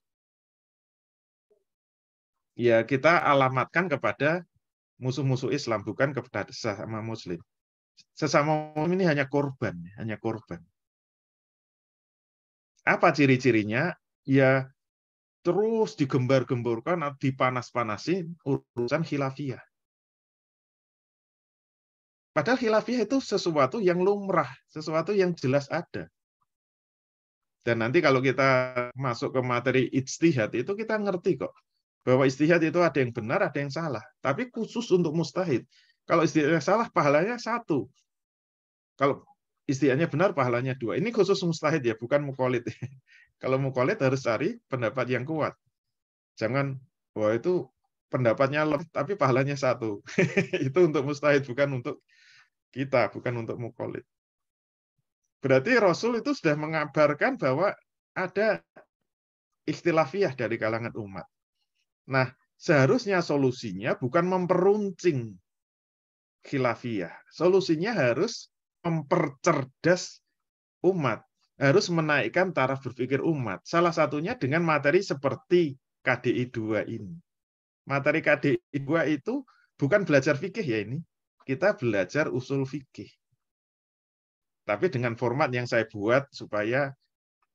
Ya kita alamatkan kepada musuh-musuh Islam, bukan kepada sesama Muslim. Sesama Muslim ini hanya korban. Apa ciri-cirinya? Ya terus digembar-gemborkan, dipanas-panasin urusan khilafiyah. Padahal khilafiyah itu sesuatu yang lumrah, sesuatu yang jelas ada. Dan nanti kalau kita masuk ke materi ijtihad, itu kita ngerti kok. Bahwa ijtihad itu ada yang benar, ada yang salah. Tapi khusus untuk mustahid. Kalau ijtihadnya salah, pahalanya 1. Kalau ijtihadnya benar, pahalanya 2. Ini khusus mustahid ya, bukan muqallid. Kalau muqallid harus cari pendapat yang kuat. Jangan, wah itu pendapatnya lemah, tapi pahalanya 1. Itu untuk mustahid, bukan untuk kita, bukan untuk muqallid. Berarti Rasul itu sudah mengabarkan bahwa ada ikhtilafiyah dari kalangan umat. Nah, seharusnya solusinya bukan memperuncing khilafiyah. Solusinya harus mempercerdas umat, harus menaikkan taraf berpikir umat. Salah satunya dengan materi seperti KDI 2 ini. Materi KDI 2 itu bukan belajar fikih ya ini. Kita belajar usul fikih. Tapi dengan format yang saya buat supaya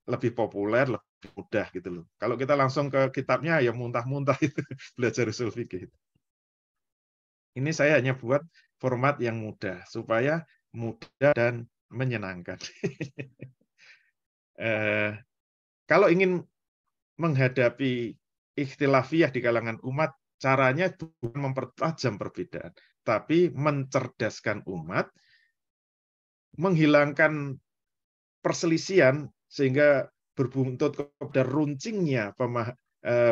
lebih populer, lebih mudah gitu loh. Kalau kita langsung ke kitabnya ya muntah-muntah itu belajar usul fikih. Ini saya hanya buat format yang mudah supaya mudah dan menyenangkan. Kalau ingin menghadapi ikhtilafiyah di kalangan umat, caranya bukan mempertajam perbedaan, tapi mencerdaskan umat, menghilangkan perselisihan sehingga berbuntut kepada runcingnya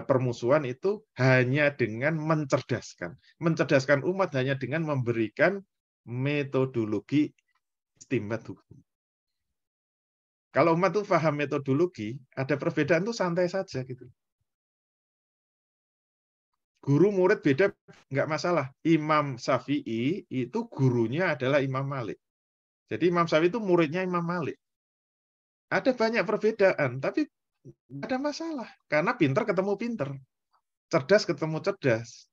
permusuhan itu hanya dengan mencerdaskan. Mencerdaskan umat hanya dengan memberikan metodologi istinbat hukum. Kalau umat itu paham metodologi, ada perbedaan itu santai saja gitu. Guru murid beda nggak masalah. Imam Syafi'i itu gurunya adalah Imam Malik. Jadi Imam Syafi'i itu muridnya Imam Malik. Ada banyak perbedaan, tapi nggak ada masalah. Karena pinter ketemu pinter. Cerdas ketemu cerdas.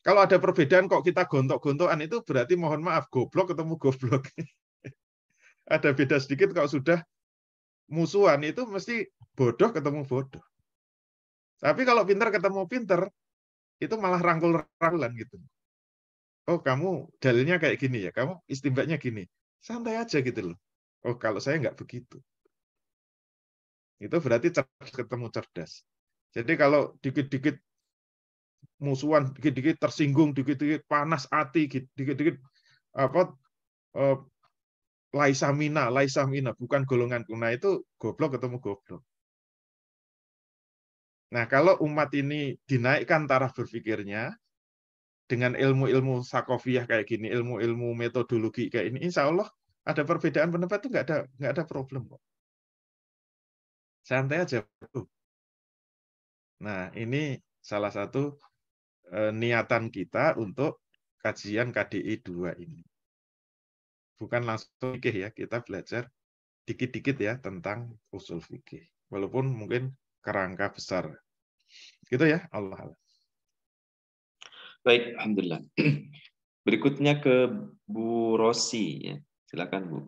Kalau ada perbedaan kok kita gontok-gontokan itu berarti mohon maaf, goblok ketemu goblok. Ada beda sedikit kalau sudah musuhan itu mesti bodoh ketemu bodoh. Tapi kalau pinter ketemu pinter, itu malah rangkul-rangkulan gitu. Oh, kamu dalilnya kayak gini ya, kamu istinbatnya gini. Santai aja gitu loh. Oh, kalau saya nggak begitu. Itu berarti cerdas ketemu cerdas. Jadi kalau dikit-dikit musuhan, dikit-dikit tersinggung, dikit-dikit panas hati, dikit-dikit apa laisa mina, bukan golonganku. Nah, itu goblok ketemu goblok. Nah, kalau umat ini dinaikkan taraf berpikirnya dengan ilmu-ilmu sakofiyah kayak gini, ilmu-ilmu metodologi kayak ini, insya Allah ada perbedaan pendapat itu nggak ada problem kok. Santai aja. Nah, ini salah satu niatan kita untuk kajian KDI 2 ini. Bukan langsung fikih ya, kita belajar dikit-dikit ya tentang usul fikih. Walaupun mungkin kerangka besar. Gitu ya, Allah. Baik, alhamdulillah. Berikutnya ke Bu Rosi ya. Silakan Bu.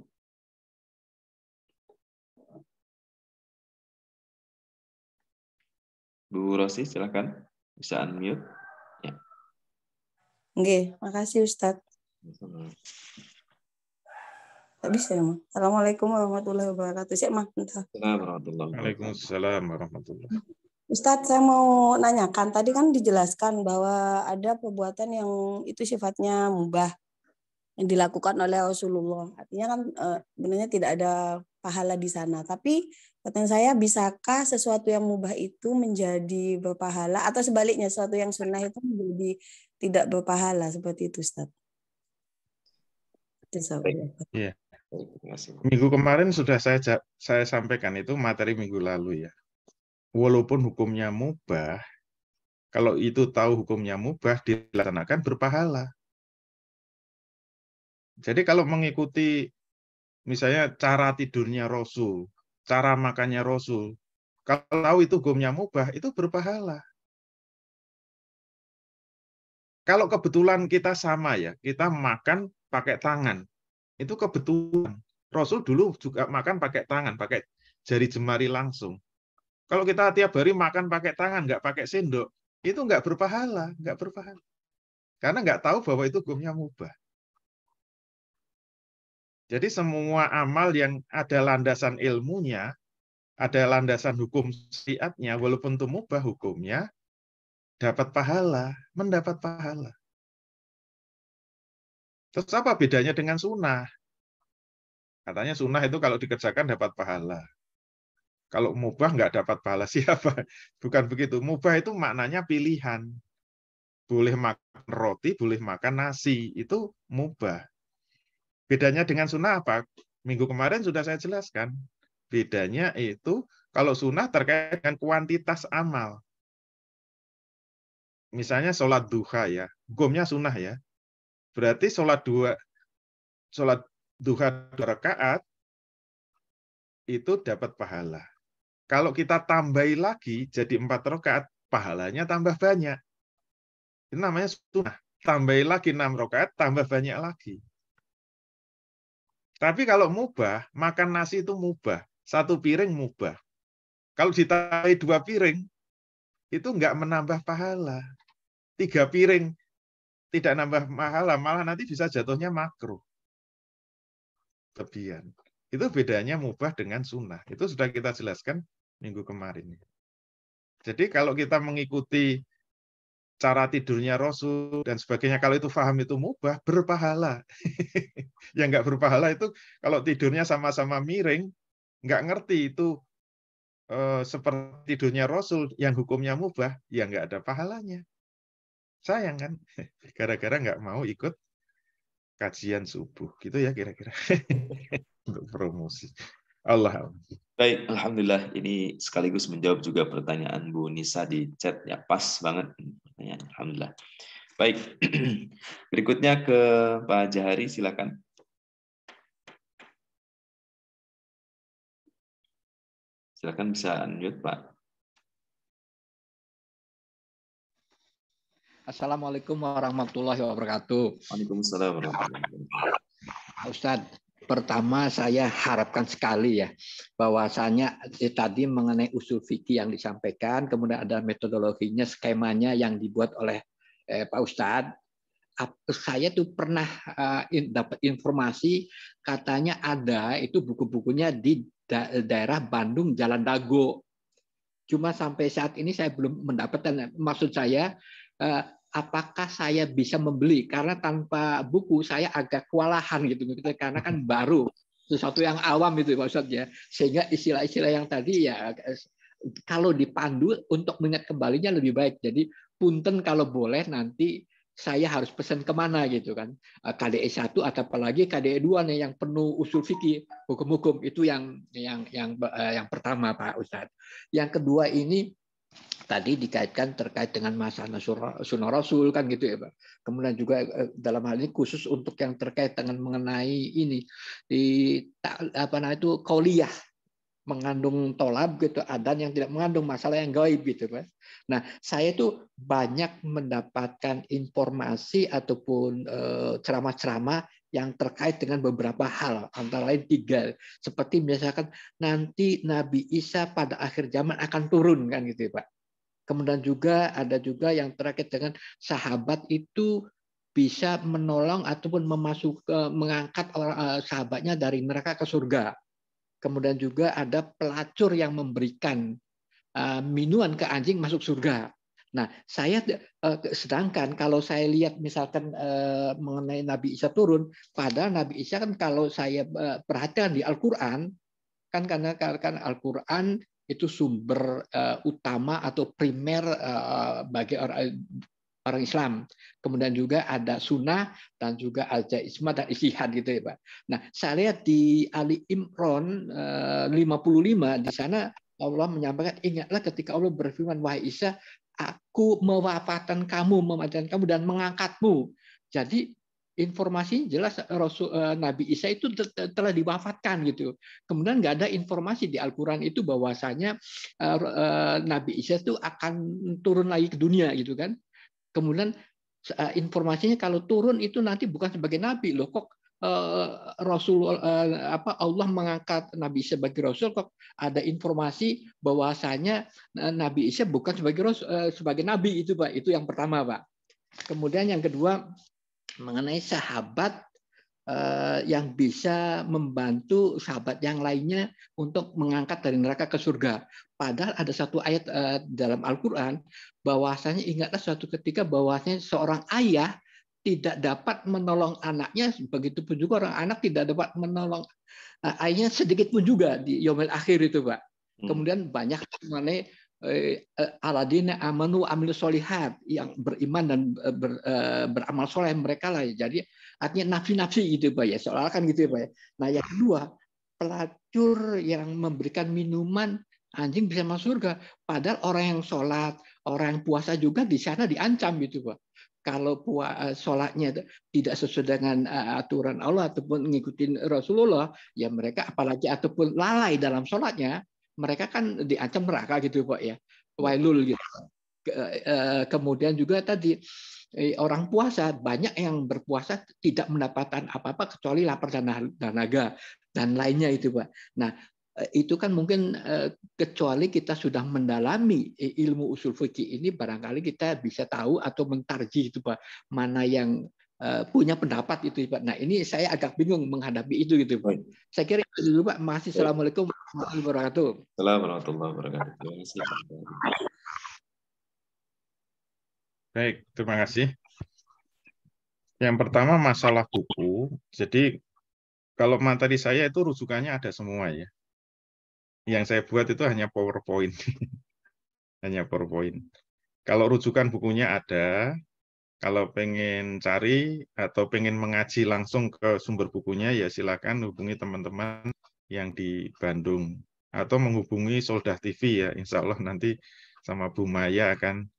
Bu Rosi silakan. Bisa unmute. Ya. Oke, makasih Ustadz. Tak bisa ya, Mas. Assalamualaikum warahmatullahi wabarakatuh. Siap, Mas. Waalaikumsalam warahmatullahi. Ustadz, saya mau nanyakan. Tadi kan dijelaskan bahwa ada perbuatan yang itu sifatnya mubah yang dilakukan oleh Rasulullah. Artinya kan sebenarnya tidak ada pahala di sana. Tapi pertanyaan saya, bisakah sesuatu yang mubah itu menjadi berpahala atau sebaliknya sesuatu yang sunnah itu menjadi tidak berpahala seperti itu, Ustadz? Iya. Minggu kemarin sudah saya sampaikan itu materi minggu lalu ya. Walaupun hukumnya mubah, kalau itu tahu hukumnya mubah dilaksanakan berpahala. Jadi kalau mengikuti misalnya cara tidurnya Rasul, cara makannya Rasul, kalau tahu itu hukumnya mubah itu berpahala. Kalau kebetulan kita sama ya, kita makan pakai tangan, itu kebetulan. Rasul dulu juga makan pakai tangan, pakai jari jemari langsung. Kalau kita tiap hari makan pakai tangan, nggak pakai sendok, itu nggak berpahala, nggak berpahala. Karena nggak tahu bahwa itu hukumnya mubah. Jadi semua amal yang ada landasan ilmunya, ada landasan hukum syariatnya, walaupun itu mubah hukumnya, dapat pahala, mendapat pahala. Terus apa bedanya dengan sunnah? Katanya sunnah itu kalau dikerjakan dapat pahala. Kalau mubah nggak dapat pahala siapa? Bukan begitu. Mubah itu maknanya pilihan. Boleh makan roti, boleh makan nasi. Itu mubah. Bedanya dengan sunnah apa? Minggu kemarin sudah saya jelaskan. Bedanya itu kalau sunnah terkait dengan kuantitas amal. Misalnya sholat duha ya. Hukumnya sunnah ya. Berarti sholat duha 2 rakaat itu dapat pahala. Kalau kita tambahi lagi jadi 4 rakaat, pahalanya tambah banyak. Itu namanya sunnah. Tambahi lagi 6 rakaat, tambah banyak lagi. Tapi kalau mubah, makan nasi itu mubah. 1 piring mubah. Kalau ditambahi 2 piring, itu nggak menambah pahala. 3 piring tidak nambah pahala, malah nanti bisa jatuhnya makruh. Lebihan. Itu bedanya mubah dengan sunnah. Itu sudah kita jelaskan minggu kemarin. Jadi kalau kita mengikuti cara tidurnya Rasul dan sebagainya, kalau itu paham itu mubah, berpahala. Yang nggak berpahala itu kalau tidurnya sama-sama miring, nggak ngerti itu seperti tidurnya Rasul yang hukumnya mubah, ya nggak ada pahalanya. Sayang kan? Gara-gara nggak mau ikut kajian subuh. Gitu ya kira-kira. Untuk promosi. Allah. Baik, alhamdulillah ini sekaligus menjawab juga pertanyaan Bu Nisa di chat ya, pas banget pertanyaan. Alhamdulillah. Baik, berikutnya ke Pak Jahari, silakan. Silakan bisa unmute Pak. Assalamualaikum warahmatullahi wabarakatuh. Waalaikumsalam warahmatullahi wabarakatuh. Ustadz, Pertama, saya harapkan sekali ya bahwasanya tadi mengenai usul fikih yang disampaikan, kemudian ada metodologinya, skemanya yang dibuat oleh Pak Ustadz. Saya tuh pernah dapat informasi katanya ada itu buku-bukunya di daerah Bandung Jalan Dago. Cuma sampai saat ini saya belum mendapatkan. Maksud saya, apakah saya bisa membeli? Karena tanpa buku saya agak kewalahan gitu, karena kan baru, sesuatu yang awam itu Pak Ustadz ya. Sehingga istilah-istilah yang tadi ya kalau dipandu untuk mengingat kembalinya lebih baik. Jadi punten kalau boleh nanti saya harus pesan kemana gitu kan. KDE 1 atau apalagi KDE 2 nih yang penuh usul fikih, hukum-hukum itu yang pertama Pak Ustadz. Yang kedua ini tadi dikaitkan terkait dengan masalah sunnah Rasul kan gitu ya Pak. Kemudian juga dalam hal ini khusus untuk yang terkait dengan mengenai ini di qauliyah, mengandung tolab gitu, adan yang tidak mengandung, masalah yang gaib gitu kan. Nah, saya itu banyak mendapatkan informasi ataupun ceramah-ceramah yang terkait dengan beberapa hal, antara lain 3, seperti misalkan nanti Nabi Isa pada akhir zaman akan turun kan gitu ya Pak. Kemudian juga ada juga yang terkait dengan sahabat itu bisa menolong ataupun mengangkat sahabatnya dari neraka ke surga. Kemudian juga ada pelacur yang memberikan minuman ke anjing masuk surga. Nah, saya sedangkan kalau saya lihat misalkan mengenai Nabi Isa turun, padahal Nabi Isa kan kalau saya perhatikan di Al-Qur'an kan karena Al-Qur'an itu sumber utama atau primer bagi orang Islam. Kemudian juga ada sunnah dan juga al-jaizmah dan ijtihad gitu ya Pak. Nah, saya lihat di Ali Imran 55 di sana Allah menyampaikan, ingatlah ketika Allah berfirman, wahai Isa, aku mewafatkan kamu, mematikan kamu dan mengangkatmu. Jadi informasi jelas Nabi Isa itu telah diwafatkan gitu. Kemudian nggak ada informasi di Al-Quran itu bahwasanya Nabi Isa itu akan turun lagi ke dunia gitu kan. Kemudian informasinya kalau turun itu nanti bukan sebagai nabi loh, kok Allah mengangkat Nabi Isa sebagai rasul, kok ada informasi bahwasanya Nabi Isa bukan sebagai nabi itu Pak. Itu yang pertama Pak. Kemudian yang kedua mengenai sahabat yang bisa membantu sahabat yang lainnya untuk mengangkat dari neraka ke surga. Padahal ada satu ayat dalam Al-Quran bahwasanya ingatlah suatu ketika bahwasanya seorang ayah tidak dapat menolong anaknya, begitu pun juga orang anak tidak dapat menolong ayahnya sedikit pun juga di yaumil akhir itu Pak. Kemudian banyak mengenai aladina amanu amilus solihat, yang beriman dan beramal soleh mereka lah. Jadi artinya nafsi-nafsi gitu Pak ya, soalnya kan gitu ya Pak ya. Nah yang kedua, pelacur yang memberikan minuman anjing bisa masuk surga. Padahal orang yang sholat, orang yang puasa juga di sana diancam gitu Pak. Kalau sholatnya tidak sesuai dengan aturan Allah ataupun ngikutin Rasulullah, ya mereka apalagi ataupun lalai dalam sholatnya, mereka kan diancam neraka gitu Pak ya, wailul gitu. Kemudian juga tadi orang puasa, banyak yang berpuasa tidak mendapatkan apa-apa kecuali lapar dan dahaga dan lainnya itu Pak. Nah itu kan mungkin kecuali kita sudah mendalami ilmu usul fikih ini, barangkali kita bisa tahu atau mentarjih itu Pak, mana yang punya pendapat itu Pak. Nah ini saya agak bingung menghadapi itu gitu Pak. Saya kira itu dulu Pak. Masih. Assalamualaikum warahmatullahi wabarakatuh. Assalamualaikum warahmatullahi wabarakatuh. Baik, terima kasih. Yang pertama masalah buku. Jadi kalau materi saya itu rujukannya ada semua ya. Yang saya buat itu hanya PowerPoint. Hanya PowerPoint. Kalau rujukan bukunya ada, kalau pengen cari atau pengen mengaji langsung ke sumber bukunya, ya silakan hubungi teman-teman yang di Bandung. Atau menghubungi Soldah TV ya, insya Allah nanti sama Bu Maya akan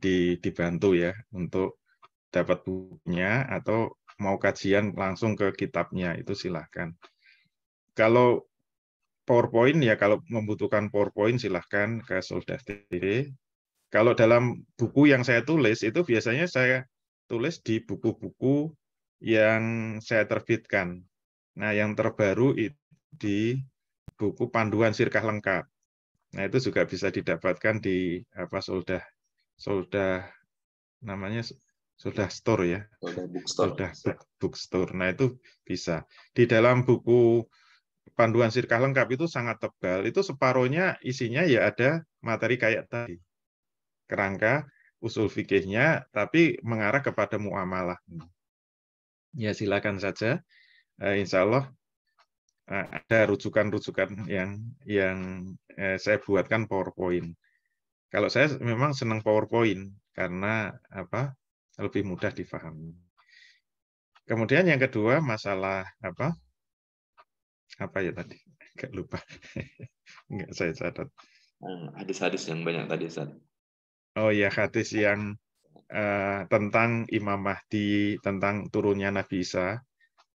dibantu ya untuk dapat bukunya, atau mau kajian langsung ke kitabnya, itu silahkan. Kalau PowerPoint ya, kalau membutuhkan PowerPoint silahkan ke Soldah TV. Kalau dalam buku yang saya tulis itu biasanya saya tulis di buku-buku yang saya terbitkan. Nah, yang terbaru itu di buku Panduan Sirkah Lengkap. Nah, itu juga bisa didapatkan di Soldah namanya Soldah Store ya. Soldah Bookstore. Soldah Bookstore. Nah, itu bisa. Di dalam buku Panduan Sirkah Lengkap itu sangat tebal. Itu separuhnya isinya ya ada materi kayak tadi. Kerangka usul fikihnya, tapi mengarah kepada muamalah. Ya, silakan saja. Insya Allah ada rujukan-rujukan yang saya buatkan PowerPoint. Kalau saya memang senang PowerPoint karena lebih mudah difahami. Kemudian yang kedua masalah apa ya tadi? Nggak lupa. Nggak saya catat. Hadis-hadis yang banyak tadi, Ustaz. Oh ya, hadis yang tentang Imam Mahdi, tentang turunnya Nabi Isa.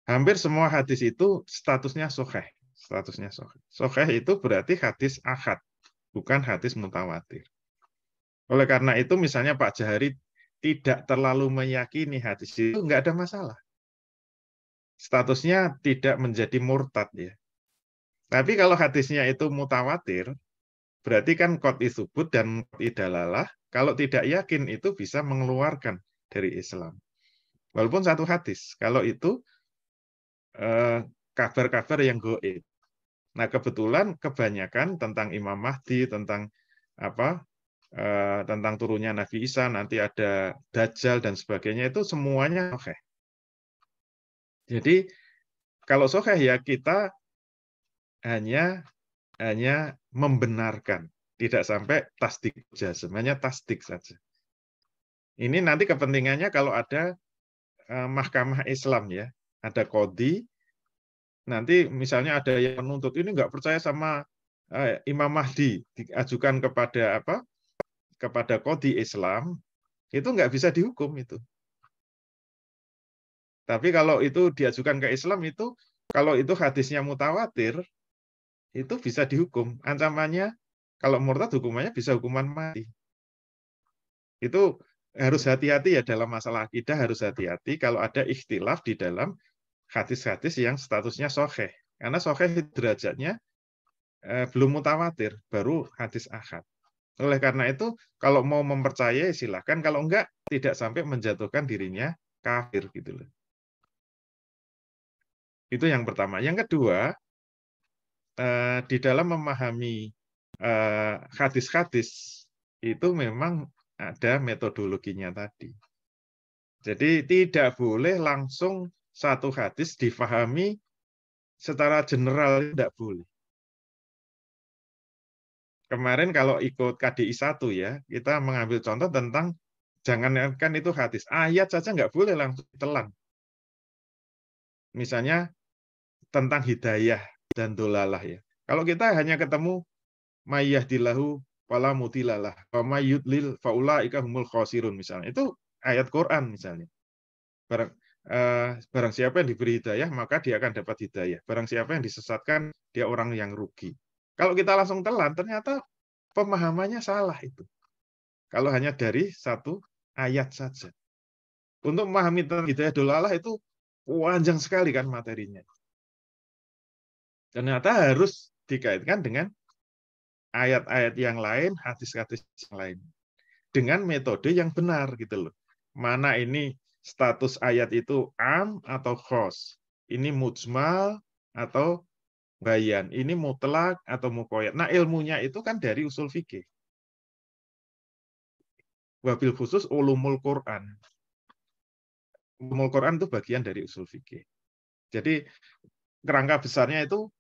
Hampir semua hadis itu statusnya sahih. Statusnya sahih. Sahih itu berarti hadis ahad, bukan hadis mutawatir. Oleh karena itu, misalnya Pak Jahari tidak terlalu meyakini hadis itu, nggak ada masalah. Statusnya tidak menjadi murtad ya. Tapi kalau hadisnya itu mutawatir, berarti kan qat'i tsubut dan qat'i dalalah, kalau tidak yakin itu bisa mengeluarkan dari Islam. Walaupun satu hadis, kalau itu kabar-kabar yang gaib. Nah, kebetulan kebanyakan tentang Imam Mahdi, tentang tentang turunnya Nabi Isa, nanti ada Dajjal dan sebagainya, itu semuanya sahih. Jadi kalau sahih ya kita hanya membenarkan, tidak sampai tasdik jazm, hanya tasdik saja. Ini nanti kepentingannya kalau ada mahkamah Islam ya, ada qadhi, nanti misalnya ada yang menuntut ini nggak percaya sama Imam Mahdi, diajukan kepada kepada qadhi Islam, itu nggak bisa dihukum itu. Tapi kalau itu diajukan ke Islam itu, kalau itu hadisnya mutawatir, itu bisa dihukum. Ancamannya kalau murtad hukumannya bisa hukuman mati. Itu harus hati-hati ya dalam masalah akidah, harus hati-hati kalau ada ikhtilaf di dalam hadis-hadis yang statusnya sahih. Karena sahih derajatnya belum mutawatir, baru hadis ahad. Oleh karena itu, kalau mau mempercayai silahkan, kalau enggak tidak sampai menjatuhkan dirinya kafir gitu loh. Itu yang pertama. Yang kedua, di dalam memahami hadis-hadis itu memang ada metodologinya tadi. Jadi tidak boleh langsung satu hadis difahami secara general, tidak boleh. Kemarin kalau ikut KDI 1 ya, kita mengambil contoh tentang jangankan itu hadis, ayat saja nggak boleh langsung ditelan. Misalnya tentang hidayah dan dolalah ya. Kalau kita hanya ketemu mayyahdillahu fala mudhillalah wa may yudlil faulaika humul khasirun misalnya. Itu ayat Quran misalnya. Barang siapa yang diberi hidayah maka dia akan dapat hidayah. Barang siapa yang disesatkan dia orang yang rugi. Kalau kita langsung telan ternyata pemahamannya salah itu. Kalau hanya dari satu ayat saja. Untuk memahami tentang hidayah dolalah itu panjang sekali kan materinya. Ternyata harus dikaitkan dengan ayat-ayat yang lain, hadis-hadis yang lain. Dengan metode yang benar gitu loh. Mana ini status ayat itu am atau khos. Ini mujmal atau bayan. Ini mutlak atau muqayyad. Nah, ilmunya itu kan dari usul fikih. Wabil khusus ulumul Quran. Ulumul Quran itu bagian dari usul fikih. Jadi kerangka besarnya itu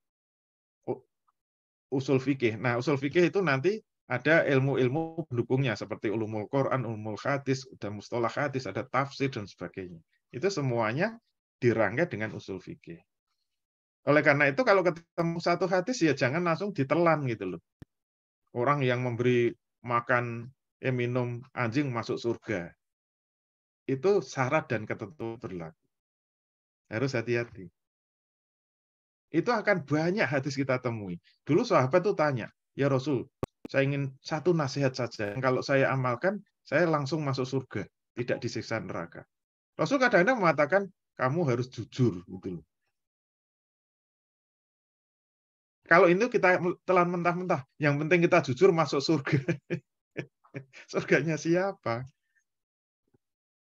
usul fikih. Nah, usul fikih itu nanti ada ilmu-ilmu pendukungnya seperti ulumul Quran, ulumul hadis, ada mustalah hadis, ada tafsir dan sebagainya. Itu semuanya dirangkai dengan usul fikih. Oleh karena itu kalau ketemu satu hadis ya jangan langsung ditelan gitu loh. Orang yang memberi makan minum anjing masuk surga. Itu syarat dan ketentuan berlaku. Harus hati-hati. Itu akan banyak hadis kita temui. Dulu sahabat tuh tanya, ya Rasul, saya ingin satu nasihat saja. Kalau saya amalkan, saya langsung masuk surga, tidak disiksa neraka. Rasul kadang-kadang mengatakan, kamu harus jujur. Gitu. Kalau itu kita telan mentah-mentah, yang penting kita jujur masuk surga. Surganya siapa?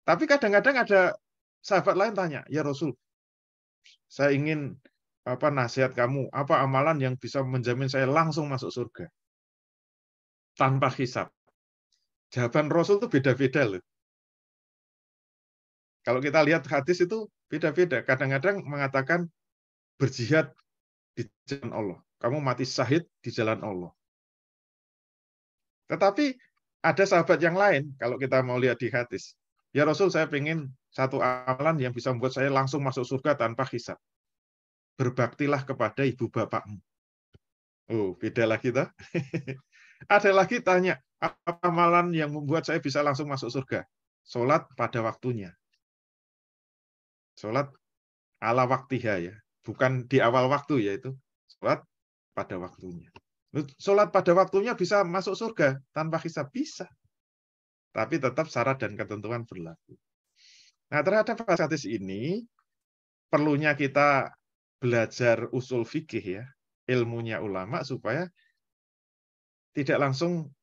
Tapi kadang-kadang ada sahabat lain tanya, ya Rasul, saya ingin nasihat kamu, apa amalan yang bisa menjamin saya langsung masuk surga tanpa hisab? Jawaban Rasul itu beda-beda loh. Kalau kita lihat hadis itu beda-beda. Kadang-kadang mengatakan berjihad di jalan Allah. Kamu mati syahid di jalan Allah. Tetapi ada sahabat yang lain, kalau kita mau lihat di hadis. Ya Rasul, saya ingin satu amalan yang bisa membuat saya langsung masuk surga tanpa hisab. Berbaktilah kepada ibu bapakmu. Oh, beda lagi toh. Ada lagi tanya, apa amalan yang membuat saya bisa langsung masuk surga? Sholat pada waktunya. Sholat ala waktiha ya, bukan di awal waktu, yaitu sholat pada waktunya. Sholat pada waktunya bisa masuk surga tanpa hisab, bisa. Tapi tetap syarat dan ketentuan berlaku. Nah, terhadap hadis ini, perlunya kita belajar usul fikih ya, ilmunya ulama, supaya tidak langsung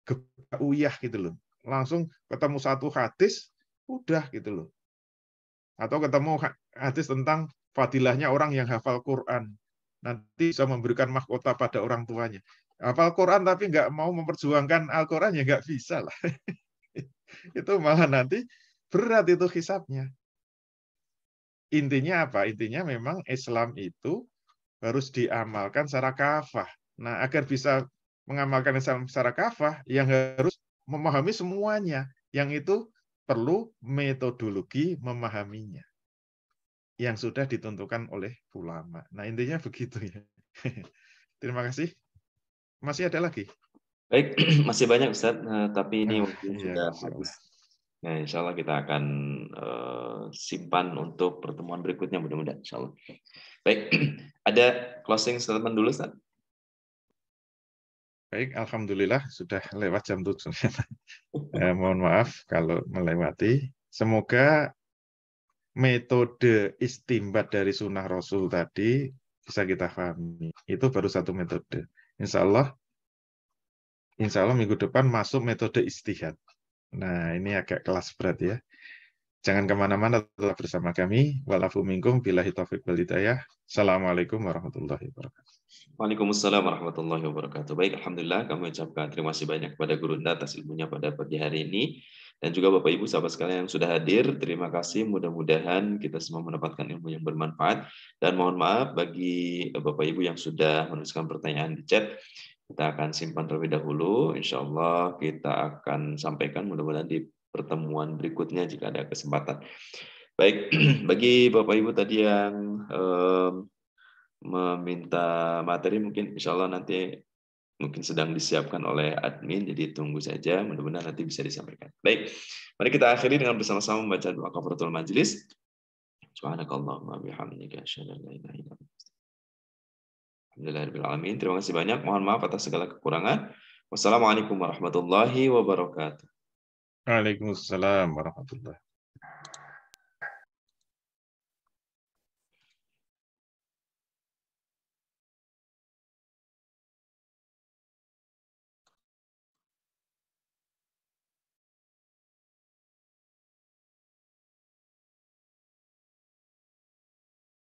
gebrak-uyah gitu loh. Langsung ketemu satu hadis, udah gitu loh. Atau ketemu hadis tentang fadilahnya orang yang hafal Quran. Nanti bisa memberikan mahkota pada orang tuanya. Hafal Quran tapi nggak mau memperjuangkan Al-Quran, ya nggak bisa lah. Itu malah nanti berat itu hisabnya. Intinya apa? Intinya memang Islam itu harus diamalkan secara kafah. Nah, agar bisa mengamalkan Islam secara kafah, yang harus memahami semuanya. Yang itu perlu metodologi memahaminya yang sudah ditentukan oleh ulama. Nah, intinya begitu ya. Terima kasih. Masih ada lagi? Baik, masih banyak Ustaz, tapi ini waktu Ya, sudah habis. Nah, insya Allah kita akan simpan untuk pertemuan berikutnya mudah-mudahan insya Allah. Baik, ada closing statement dulu Ustaz? Baik, alhamdulillah sudah lewat jam 7. Mohon maaf kalau melewati. Semoga metode istimbat dari sunnah Rasul tadi bisa kita pahami. Itu baru satu metode. Insya Allah minggu depan masuk metode istihad. Nah, ini agak kelas berat ya. Jangan kemana-mana, tetap bersama kami. Walafu minkum billahi taufiq wal hidayah. Assalamualaikum warahmatullahi wabarakatuh. Waalaikumsalam warahmatullahi wabarakatuh. Baik, alhamdulillah kami ucapkan terima kasih banyak kepada Guru Unda atas ilmunya pada pagi hari ini, dan juga Bapak Ibu sahabat sekalian yang sudah hadir. Terima kasih, mudah-mudahan kita semua mendapatkan ilmu yang bermanfaat, dan mohon maaf bagi Bapak Ibu yang sudah menuliskan pertanyaan di chat. Kita akan simpan terlebih dahulu. Insya Allah kita akan sampaikan mudah-mudahan di pertemuan berikutnya jika ada kesempatan. Baik, bagi Bapak Ibu tadi yang meminta materi, mungkin insya Allah nanti mungkin sedang disiapkan oleh admin, jadi tunggu saja, mudah-mudahan nanti bisa disampaikan. Baik, mari kita akhiri dengan bersama-sama membaca doa kafaratul majelis. Subhanakallahumma bihamdika asyhadu an la ilaha illa anta Alhamdulillahirabbil alamin. Terima kasih banyak. Mohon maaf atas segala kekurangan. Wassalamualaikum warahmatullahi wabarakatuh. Waalaikumsalam warahmatullahi wabarakatuh.